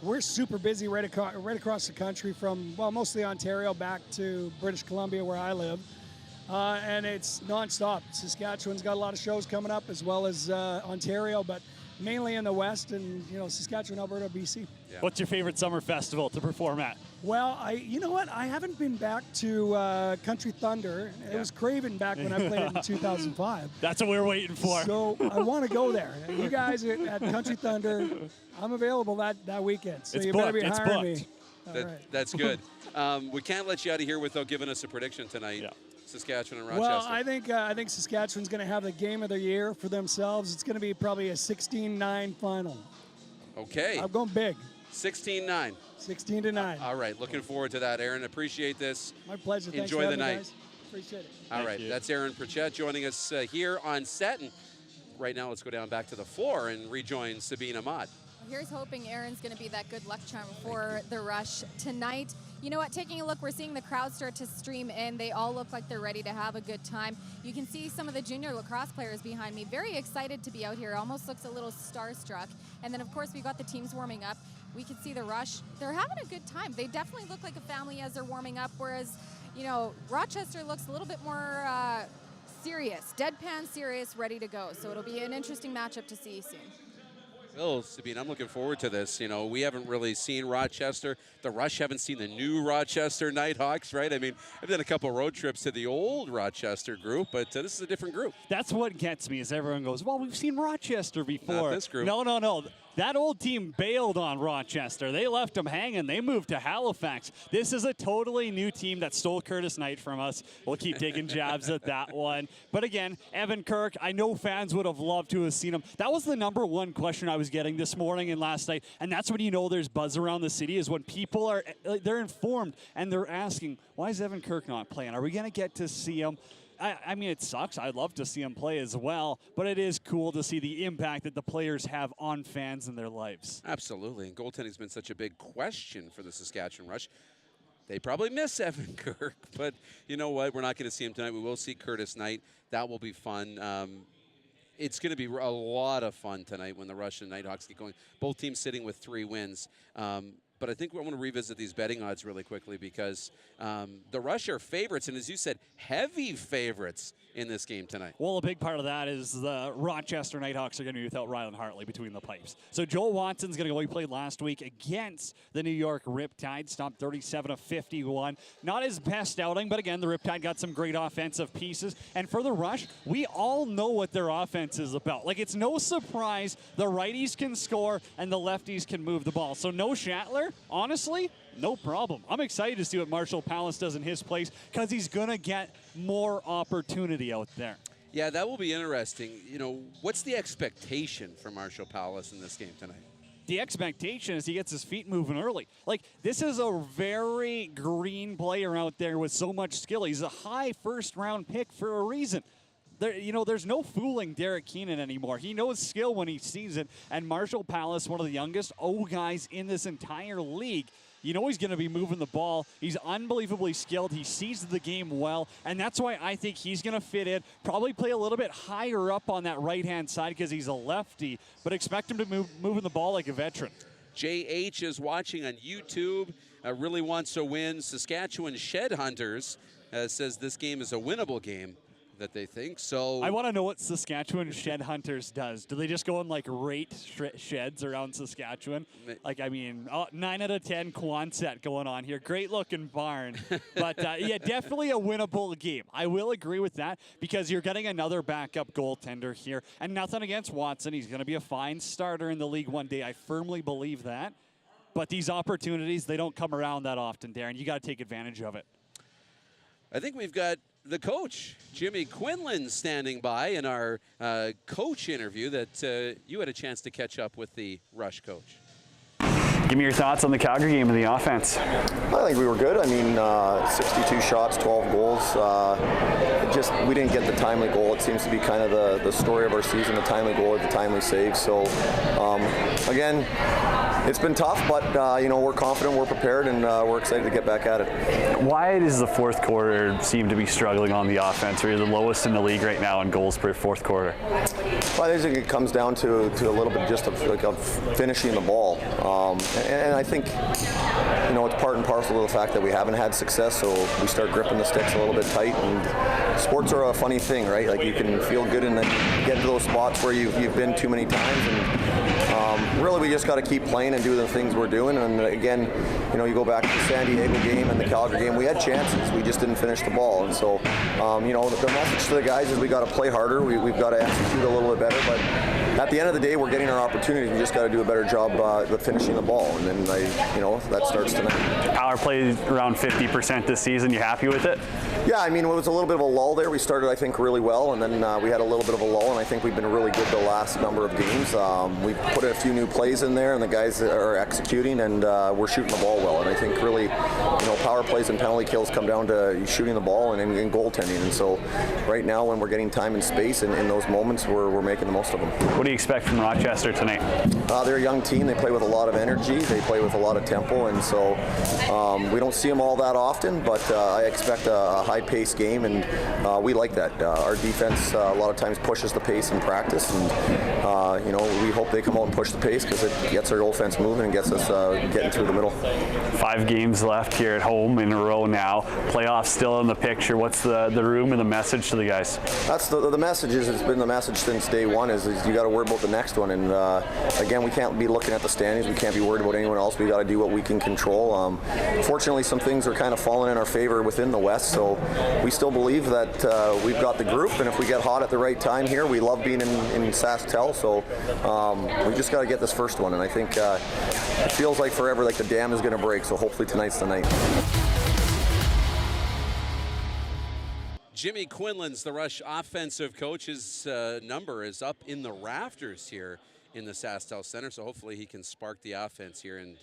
We're super busy right across the country from, mostly Ontario back to British Columbia where I live. And it's nonstop. Saskatchewan's got a lot of shows coming up as well as Ontario, but mainly in the West and, Saskatchewan, Alberta, BC. Yeah. What's your favorite summer festival to perform at? Well, you know what? I haven't been back to Country Thunder. It was Craven back when I played it in 2005. That's what we were waiting for. So I want to go there. You guys at Country Thunder, I'm available that weekend. So you better be hiring me. That's good. We can't let you out of here without giving us a prediction tonight. Yeah. Saskatchewan and Rochester. Well, I think Saskatchewan's going to have the game of the year for themselves. It's going to be probably a 16-9 final. Okay. I'm going big. 16-9. 16-9. All right. Looking forward to that, Aaron. Appreciate this. My pleasure. Thanks Enjoy for the night. Me, guys. Appreciate it. All right. That's Aaron Pritchett joining us here on set. And right now, let's go down back to the floor and rejoin Sabine Ahmad. Here's hoping Aaron's going to be that good luck charm for the Rush tonight. You know what? Taking a look, we're seeing the crowd start to stream in. They all look like they're ready to have a good time. You can see some of the junior lacrosse players behind me, very excited to be out here. Almost looks a little starstruck. And then, of course, we've got the teams warming up. We can see the Rush. They're having a good time. They definitely look like a family as they're warming up, whereas, Rochester looks a little bit more serious, deadpan serious, ready to go. So it'll be an interesting matchup to see soon. Well, Sabine, I'm looking forward to this. You know, we haven't really seen Rochester. The Rush haven't seen the new Rochester Nighthawks, right? I mean, I've done a couple road trips to the old Rochester group, but this is a different group. That's what gets me is everyone goes, well, we've seen Rochester before. Not this group. No. That old team bailed on Rochester. They left them hanging. They moved to Halifax. This is a totally new team that stole Curtis Knight from us. We'll keep taking jabs at that one. But again, Evan Kirk, I know fans would have loved to have seen him. That was the number one question I was getting this morning and last night. And that's when you know there's buzz around the city is when people are, they're informed and they're asking, why is Evan Kirk not playing? Are we going to get to see him? I mean, it sucks. I'd love to see him play as well, but it is cool to see the impact that the players have on fans in their lives. Absolutely, and goaltending's been such a big question for the Saskatchewan Rush. They probably miss Evan Kirk, but you know what? We're not going to see him tonight. We will see Curtis Knight. That will be fun. It's going to be a lot of fun tonight when the Rush and Nighthawks get going. Both teams sitting with 3 wins. But I think I want to revisit these betting odds really quickly because the Rush are favorites, and as you said, heavy favorites in this game tonight. Well, a big part of that is the Rochester Nighthawks are going to be without Rylan Hartley between the pipes. So Joel Watson's going to go. He played last week against the New York Riptide, stopped 37 of 51. Not his best outing, but again, the Riptide got some great offensive pieces. And for the Rush, we all know what their offense is about. Like, it's no surprise the righties can score and the lefties can move the ball. So no Schattler, honestly, no problem. I'm excited to see what Marshall Palace does in his place because he's going to get more opportunity out there. Yeah, that will be interesting. You know, what's the expectation for Marshall Palace in this game tonight? The expectation is he gets his feet moving early. Like, this is a very green player out there with so much skill. He's a high first-round pick for a reason. There's no fooling Derek Keenan anymore. He knows skill when he sees it. And Marshall Palace, one of the youngest guys in this entire league, you know he's going to be moving the ball. He's unbelievably skilled. He sees the game well, and that's why I think he's going to fit in, probably play a little bit higher up on that right-hand side because he's a lefty, but expect him to moving the ball like a veteran. JH is watching on YouTube, really wants to win. Saskatchewan Shed Hunters says this game is a winnable game. That they think so. I want to know what Saskatchewan Shed Hunters does. Do they just go and like rate sheds around Saskatchewan? Like, I mean, 9 out of 10 Quonset going on here. Great looking barn. But yeah, definitely a winnable game. I will agree with that because you're getting another backup goaltender here. And nothing against Watson. He's going to be a fine starter in the league one day. I firmly believe that. But these opportunities, they don't come around that often, Darren. You got to take advantage of it. I think we've got the coach, Jimmy Quinlan, standing by in our coach interview that you had a chance to catch up with the Rush coach. Give me your thoughts on the Calgary game and the offense. I think we were good. I mean, 62 shots, 12 goals. We didn't get the timely goal. It seems to be kind of the story of our season, the timely goal or the timely save. So, again, it's been tough, but, we're confident, we're prepared, and we're excited to get back at it. Why does the fourth quarter seem to be struggling on the offense? We're the lowest in the league right now in goals per fourth quarter. Well, I think it comes down to a little bit just of finishing the ball. And I think, it's part and parcel of the fact that we haven't had success, so we start gripping the sticks a little bit tight. And sports are a funny thing, right? Like, you can feel good and then get to those spots where you've been too many times. And really, we just got to keep playing and do the things we're doing. And again, you go back to the San Diego game and the Calgary game, we had chances. We just didn't finish the ball. And so, the message to the guys is we got to play harder. We've got to execute a little bit better. But at the end of the day, we're getting our opportunities. We just got to do a better job with finishing the ball. And then, that starts tonight. Power play around 50% this season. You happy with it? Yeah, I mean, it was a little bit of a lull there. We started, I think, really well, and then we had a little bit of a lull, and I think we've been really good the last number of games. We've put a few new plays in there, and the guys are executing, and we're shooting the ball well. And I think really, power plays and penalty kills come down to shooting the ball and goaltending. And so right now, when we're getting time and space in those moments, we're making the most of them. What do you expect from Rochester tonight? They're a young team. They play with a lot of energy. energy. They play with a lot of tempo, and so we don't see them all that often, but I expect a high-paced game, and we like that. Our defense a lot of times pushes the pace in practice, and we hope they come out and push the pace because it gets our offense moving and gets us getting through the middle. 5 games left here at home in a row now. Playoffs still in the picture. What's the room and the message to the guys? That's the message. It's been the message since day one is you got to worry about the next one. And again, we can't be looking at the standings. We can't be worried about anyone else. We got to do what we can control. Fortunately, some things are kind of falling in our favor within the West, so we still believe that we've got the group, and if we get hot at the right time here, we love being in SaskTel, so we just got to get this first one, and I think it feels like forever, like the dam is going to break, so hopefully tonight's the night. Jimmy Quinlan's the Rush offensive coach. His number is up in the rafters here in the SaskTel Center, so hopefully he can spark the offense here and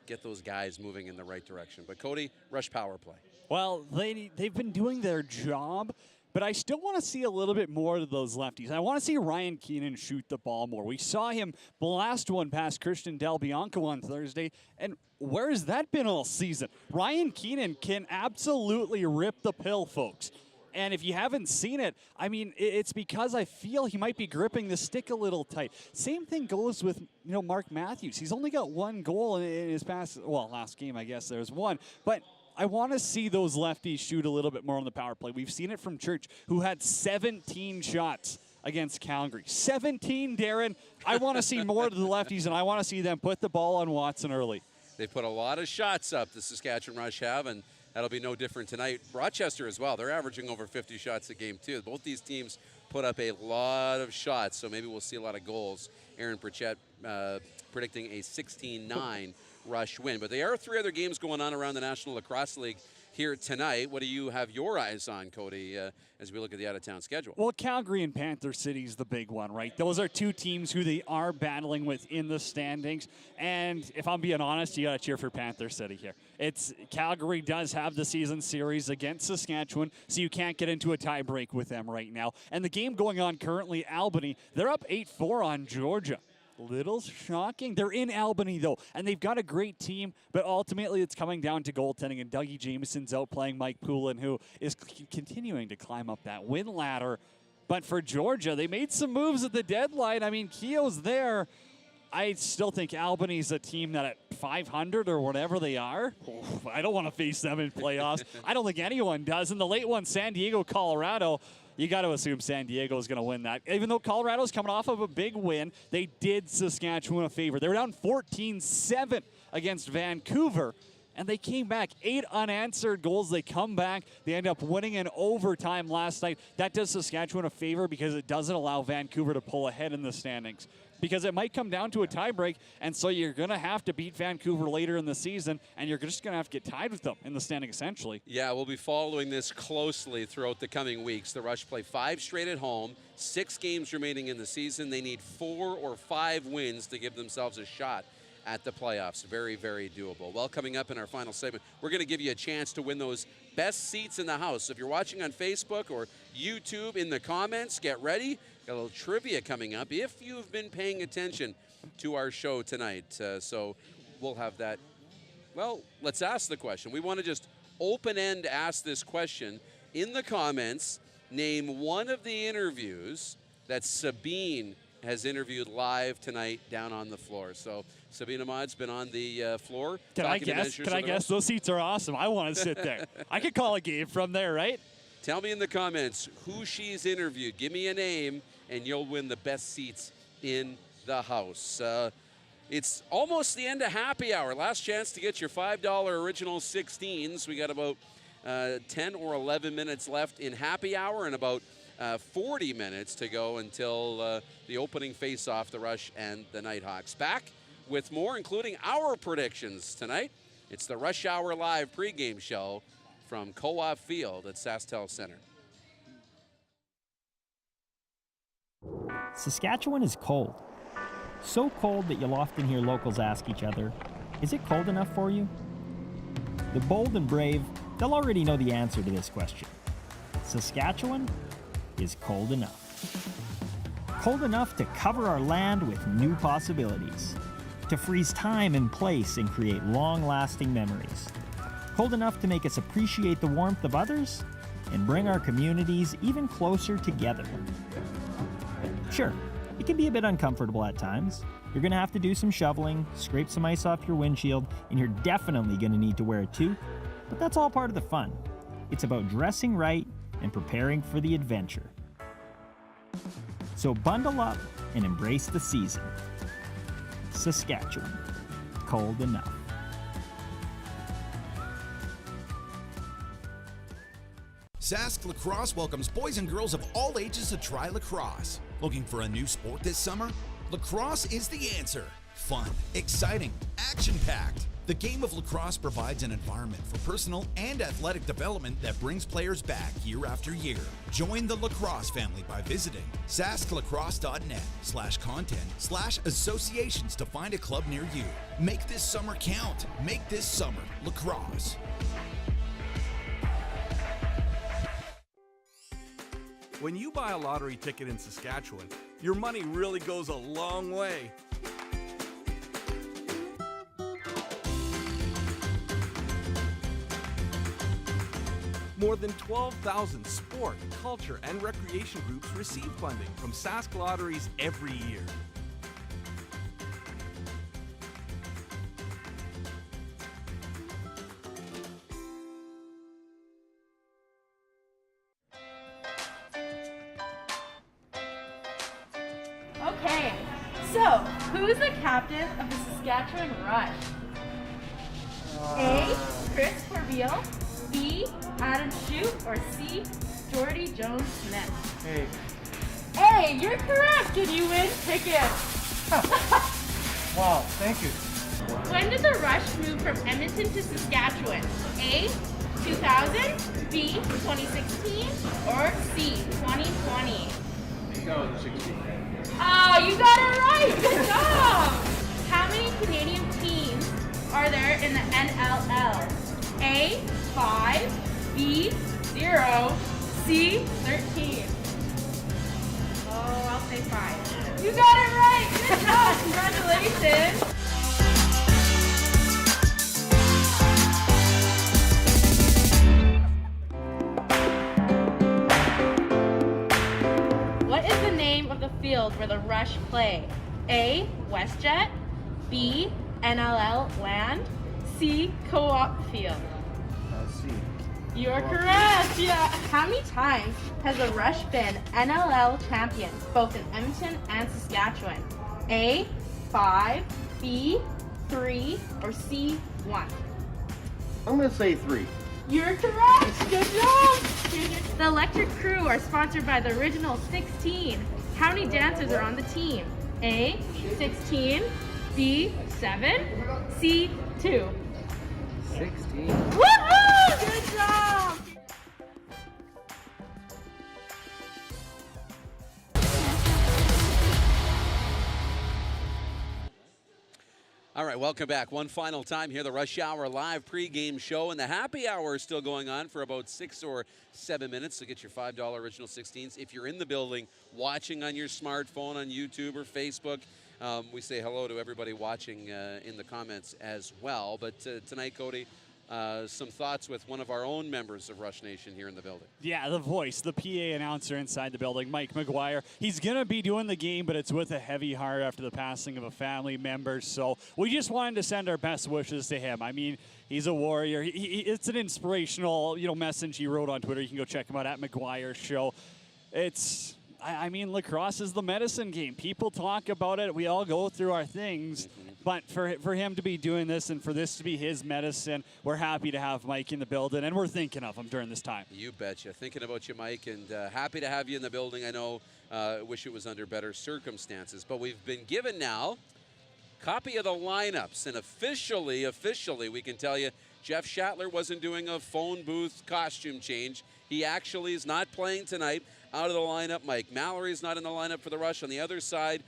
get those guys moving in the right direction. But Cody, Rush power play. Well, they've been doing their job, but I still want to see a little bit more of those lefties. I want to see Ryan Keenan shoot the ball more. We saw him blast one past Christian Del Bianco on Thursday, and where has that been all season? Ryan Keenan can absolutely rip the pill, folks. And if you haven't seen it, I mean, it's because I feel he might be gripping the stick a little tight. Same thing goes with, Mark Matthews. He's only got 1 goal in his last game, I guess there's 1. But I want to see those lefties shoot a little bit more on the power play. We've seen it from Church, who had 17 shots against Calgary. 17, Darren. I want to see more of the lefties, and I want to see them put the ball on Watson early. They put a lot of shots up, the Saskatchewan Rush have, and that'll be no different tonight. Rochester as well. They're averaging over 50 shots a game, too. Both these teams put up a lot of shots, so maybe we'll see a lot of goals. Aaron Pritchett predicting a 16-9 Rush win. But there are 3 other games going on around the National Lacrosse League here tonight. What do you have your eyes on, Cody, as we look at the out-of-town schedule? Well, Calgary and Panther City is the big one, right? Those are 2 teams who they are battling with in the standings. And if I'm being honest, you got to cheer for Panther City here. Calgary does have the season series against Saskatchewan, so you can't get into a tie break with them right now. And the game going on currently, Albany, they're up 8-4 on Georgia. Little shocking. They're in Albany, though, and they've got a great team, but ultimately it's coming down to goaltending, and Dougie Jameson's out playing Mike Poulin, who is continuing to climb up that win ladder. But for Georgia, they made some moves at the deadline. I mean, Keogh's there. I still think Albany's a team that at 500 or whatever they are, I don't want to face them in playoffs. I don't think anyone does. In the late one, San Diego, Colorado, you got to assume San Diego is going to win that. Even though Colorado's coming off of a big win, they did Saskatchewan a favor. They were down 14-7 against Vancouver, and they came back. 8 unanswered goals. They come back. They end up winning in overtime last night. That does Saskatchewan a favor because it doesn't allow Vancouver to pull ahead in the standings, because it might come down to a tiebreak, and so you're going to have to beat Vancouver later in the season, and you're just going to have to get tied with them in the standing, essentially. Yeah, we'll be following this closely throughout the coming weeks. The Rush play 5 straight at home, 6 games remaining in the season. They need 4 or 5 wins to give themselves a shot at the playoffs. Very, very doable. Well, coming up in our final segment, we're going to give you a chance to win those best seats in the house. So if you're watching on Facebook or YouTube, in the comments, get ready. Got a little trivia coming up if you've been paying attention to our show tonight. So we'll have that. Well, let's ask the question. We want to just open-end ask this question. In the comments, name one of the interviews that Sabine has interviewed live tonight down on the floor. So Sabine Ahmad's been on the floor. Can I guess? Those seats are awesome. I want to sit there. I could call a game from there, right? Tell me in the comments who she's interviewed. Give me a name, and you'll win the best seats in the house. It's almost the end of happy hour. Last chance to get your $5 original 16s. We got about 10 or 11 minutes left in happy hour and about 40 minutes to go until the opening face-off, the Rush and the Nighthawks. Back with more, including our predictions tonight. It's the Rush Hour Live pregame show from Co-op Field at SaskTel Center. Saskatchewan is cold. So cold that you'll often hear locals ask each other, is it cold enough for you? The bold and brave, they'll already know the answer to this question. Saskatchewan is cold enough. Cold enough to cover our land with new possibilities. to freeze time and place and create long-lasting memories. Cold enough to make us appreciate the warmth of others and bring our communities even closer together. Sure, it can be a bit uncomfortable at times. You're gonna have to do some shoveling, scrape some ice off your windshield, and you're definitely gonna need to wear a toque, but that's all part of the fun. It's about dressing right and preparing for the adventure. So bundle up and embrace the season. Saskatchewan, cold enough. Sask Lacrosse welcomes boys and girls of all ages to try lacrosse. Looking for a new sport this summer? Lacrosse is the answer. Fun, exciting, action-packed. The game of lacrosse provides an environment for personal and athletic development that brings players back year after year. Join the lacrosse family by visiting sasklacrosse.net/content/associations to find a club near you. Make this summer count. Make this summer lacrosse. When you buy a lottery ticket in Saskatchewan, your money really goes a long way. More than 12,000 sport, culture, and recreation groups receive funding from Sask Lotteries every year. Okay, so who's the captain of the Saskatchewan Rush? A. Chris Corbeil, B. Adam Shute, or C. Jordy Jones-Smith? Hey. A. You're correct, and you win tickets. Wow, thank you. When did the Rush move from Edmonton to Saskatchewan? A. 2000, B. 2016, or C. 2020? 2016. Oh, you got it right! Good job! How many Canadian teams are there in the NLL? A. 5, B. 0, C. 13. Oh, I'll say 5. You got it right! Good job! Congratulations! What is the name of the field where the Rush play? A. WestJet, B. NLL Land, C. Co-op Field. C. You're correct. Yeah. How many times has the Rush been NLL champions, both in Edmonton and Saskatchewan? A. 5, B. 3, or C. 1? I'm going to say 3. You're correct. Good job. The Electric Crew are sponsored by the Original 16. How many dancers are on the team? A. 16, B. 7, C. 2. 16. Woohoo! Good job. All right, welcome back. One final time here, the Rush Hour live pregame show, and the happy hour is still going on for about 6 or 7 minutes. So get your $5 Original 16s. If you're in the building watching on your smartphone on YouTube or Facebook, we say hello to everybody watching in the comments as well. But tonight, Cody, some thoughts with one of our own members of Rush Nation here in the building. Yeah, the voice, the PA announcer inside the building, Mike McGuire. He's going to be doing the game, but it's with a heavy heart after the passing of a family member. So we just wanted to send our best wishes to him. I mean, he's a warrior. It's an inspirational, message he wrote on Twitter. You can go check him out at McGuire Show. I mean, lacrosse is the medicine game. People talk about it. We all go through our things. But for him to be doing this and for this to be his medicine, we're happy to have Mike in the building, and we're thinking of him during this time. You betcha. Thinking about you, Mike, and happy to have you in the building. I know, wish it was under better circumstances. But we've been given now copy of the lineups, and officially, we can tell you Jeff Shattler wasn't doing a phone booth costume change. He actually is not playing tonight. Out of the lineup, Mike Mallory's not in the lineup for the Rush. On the other side,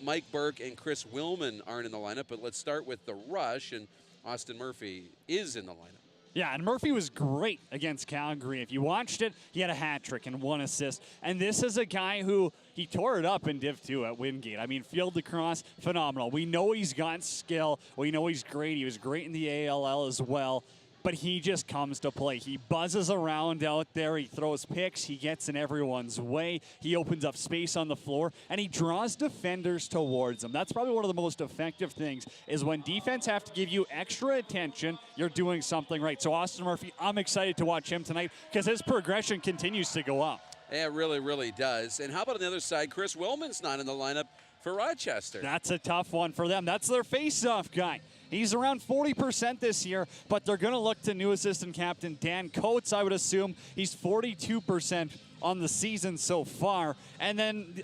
Mike Burke and Chris Willman aren't in the lineup. But let's start with the Rush, and Austin Murphy is in the lineup. Yeah, and Murphy was great against Calgary. If you watched it, he had a hat trick and 1 assist. And this is a guy who, he tore it up in Div 2 at Wingate. I mean, field across, phenomenal. We know he's got skill. We know he's great. He was great in the ALL as well. But he just comes to play. He buzzes around out there. He throws picks. He gets in everyone's way. He opens up space on the floor, and he draws defenders towards him. That's probably one of the most effective things, is when defense have to give you extra attention, you're doing something right. So Austin Murphy, I'm excited to watch him tonight because his progression continues to go up. Yeah, it really, really does. And how about on the other side? Chris Willman's not in the lineup for Rochester. That's a tough one for them. That's their face-off guy. He's around 40% this year, but they're going to look to new assistant captain Dan Coates, I would assume. He's 42% on the season so far. And then,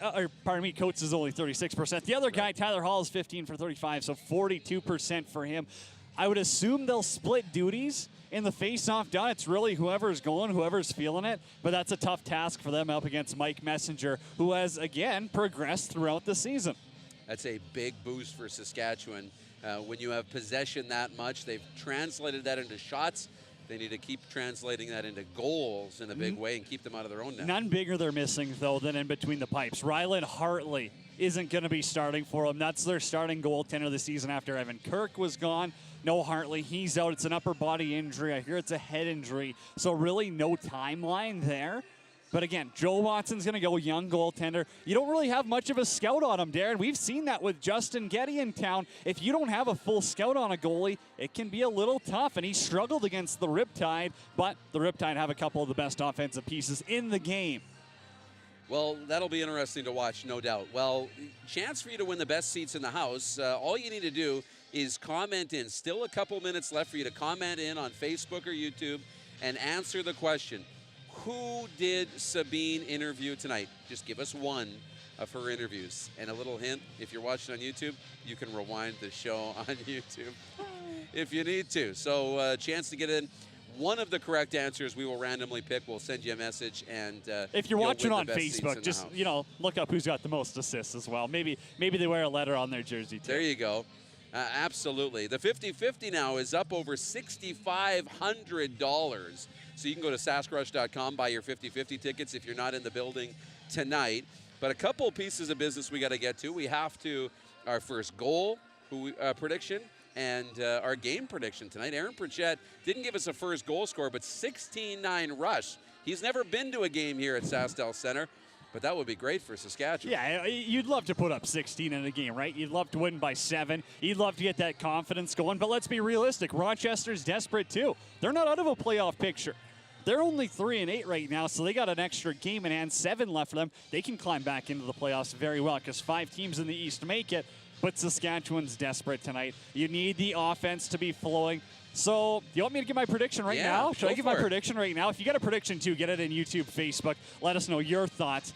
Coates is only 36%. The other guy, Tyler Hall, is 15 for 35, so 42% for him. I would assume they'll split duties in the face-off down. It's really whoever's going, whoever's feeling it, but that's a tough task for them up against Mike Messenger, who has, again, progressed throughout the season. That's a big boost for Saskatchewan. When you have possession that much, they've translated that into shots. They need to keep translating that into goals in a big way and keep them out of their own net. None bigger they're missing, though, than in between the pipes. Rylan Hartley isn't going to be starting for them. That's their starting goaltender this season after Evan Kirk was gone. No Hartley, he's out. It's an upper body injury. I hear it's a head injury. So really no timeline there. But again, Joe Watson's going to go young goaltender. You don't really have much of a scout on him, Darren. We've seen that with Justin Getty in town. If you don't have a full scout on a goalie, it can be a little tough. And he struggled against the Riptide, but the Riptide have a couple of the best offensive pieces in the game. Well, that'll be interesting to watch, no doubt. Well, chance for you to win the best seats in the house. All you need to do is comment in. Still a couple minutes left for you to comment in on Facebook or YouTube and answer the question. Who did Sabine interview tonight? Just give us one of her interviews. And a little hint, if you're watching on YouTube, you can rewind the show on YouTube if you need to. So chance to get in. One of the correct answers we will randomly pick. We'll send you a message. And if you're watching on Facebook, just look up who's got the most assists as well. Maybe they wear a letter on their jersey too. There you go. Absolutely. The 50-50 now is up over $6,500. So you can go to saskrush.com, buy your 50-50 tickets if you're not in the building tonight. But a couple pieces of business we got to get to. We have to our first goal prediction and our game prediction tonight. Aaron Pritchett didn't give us a first goal score, but 16-9 rush. He's never been to a game here at SaskTel Center. But that would be great for Saskatchewan. Yeah, you'd love to put up 16 in a game, right? You'd love to win by 7. You'd love to get that confidence going. But let's be realistic. Rochester's desperate, too. They're not out of a playoff picture. They're only 3-8 right now, so they got an extra game in hand, 7 left for them. They can climb back into the playoffs very well because 5 teams in the East make it. But Saskatchewan's desperate tonight. You need the offense to be flowing. So, you want me to give my prediction right now? Should I give my prediction right now? If you got a prediction, too, get it in YouTube, Facebook. Let us know your thoughts.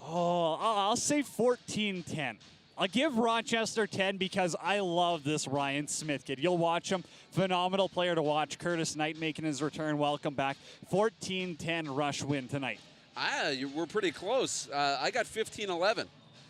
Oh, I'll say 14-10. I'll give Rochester 10 because I love this Ryan Smith kid. You'll watch him. Phenomenal player to watch. Curtis Knight making his return. Welcome back. 14-10 Rush win tonight. We're pretty close. I got 15-11.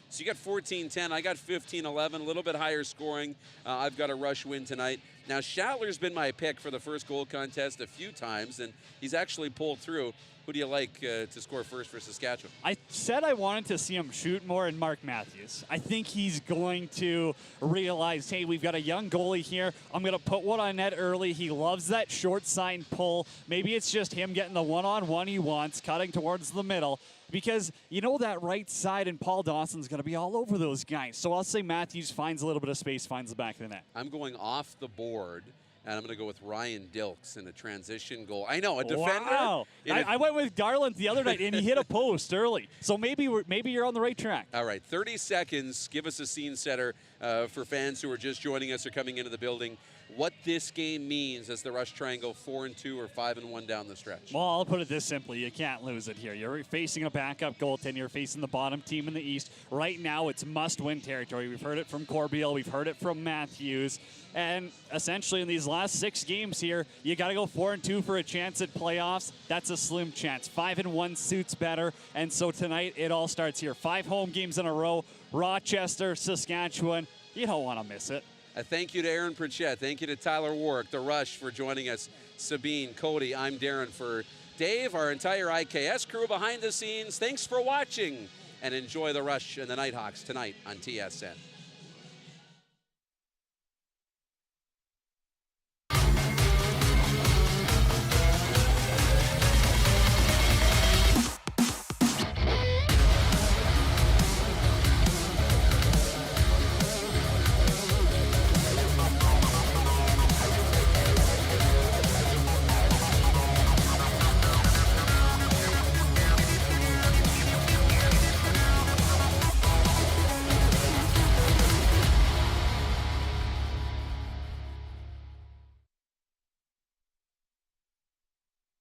So you got 14-10. I got 15-11, a little bit higher scoring. I've got a Rush win tonight. Now, Schattler's been my pick for the first goal contest a few times, and he's actually pulled through. Who do you like to score first for Saskatchewan? I said I wanted to see him shoot more in Mark Matthews. I think he's going to realize, hey, we've got a young goalie here. I'm going to put one on net early. He loves that short sign pull. Maybe it's just him getting the one-on-one he wants, cutting towards the middle. Because you know that right side and Paul Dawson's going to be all over those guys. So I'll say Matthews finds a little bit of space, finds the back of the net. I'm going off the board. And I'm going to go with Ryan Dilks in a transition goal. I know, a defender. Wow. I went with Garland the other night, and he hit a post early. So maybe you're on the right track. All right, 30 seconds. Give us a scene setter for fans who are just joining us or coming into the building. What this game means as the Rush try and go 4-2 or 5-1 down the stretch. Well, I'll put it this simply. You can't lose it here. You're facing a backup goaltender. You're facing the bottom team in the East. Right now, it's must-win territory. We've heard it from Corbeil. We've heard it from Matthews. And essentially, in these last 6 games here, you got to go 4-2 for a chance at playoffs. That's a slim chance. 5-1 suits better. And so tonight, it all starts here. 5 home games in a row. Rochester, Saskatchewan. You don't want to miss it. A thank you to Aaron Pritchett. Thank you to Tyler Warwick, The Rush, for joining us. Sabine, Cody, I'm Darren. For Dave, our entire IKS crew behind the scenes, thanks for watching, and enjoy The Rush and the Nighthawks tonight on TSN.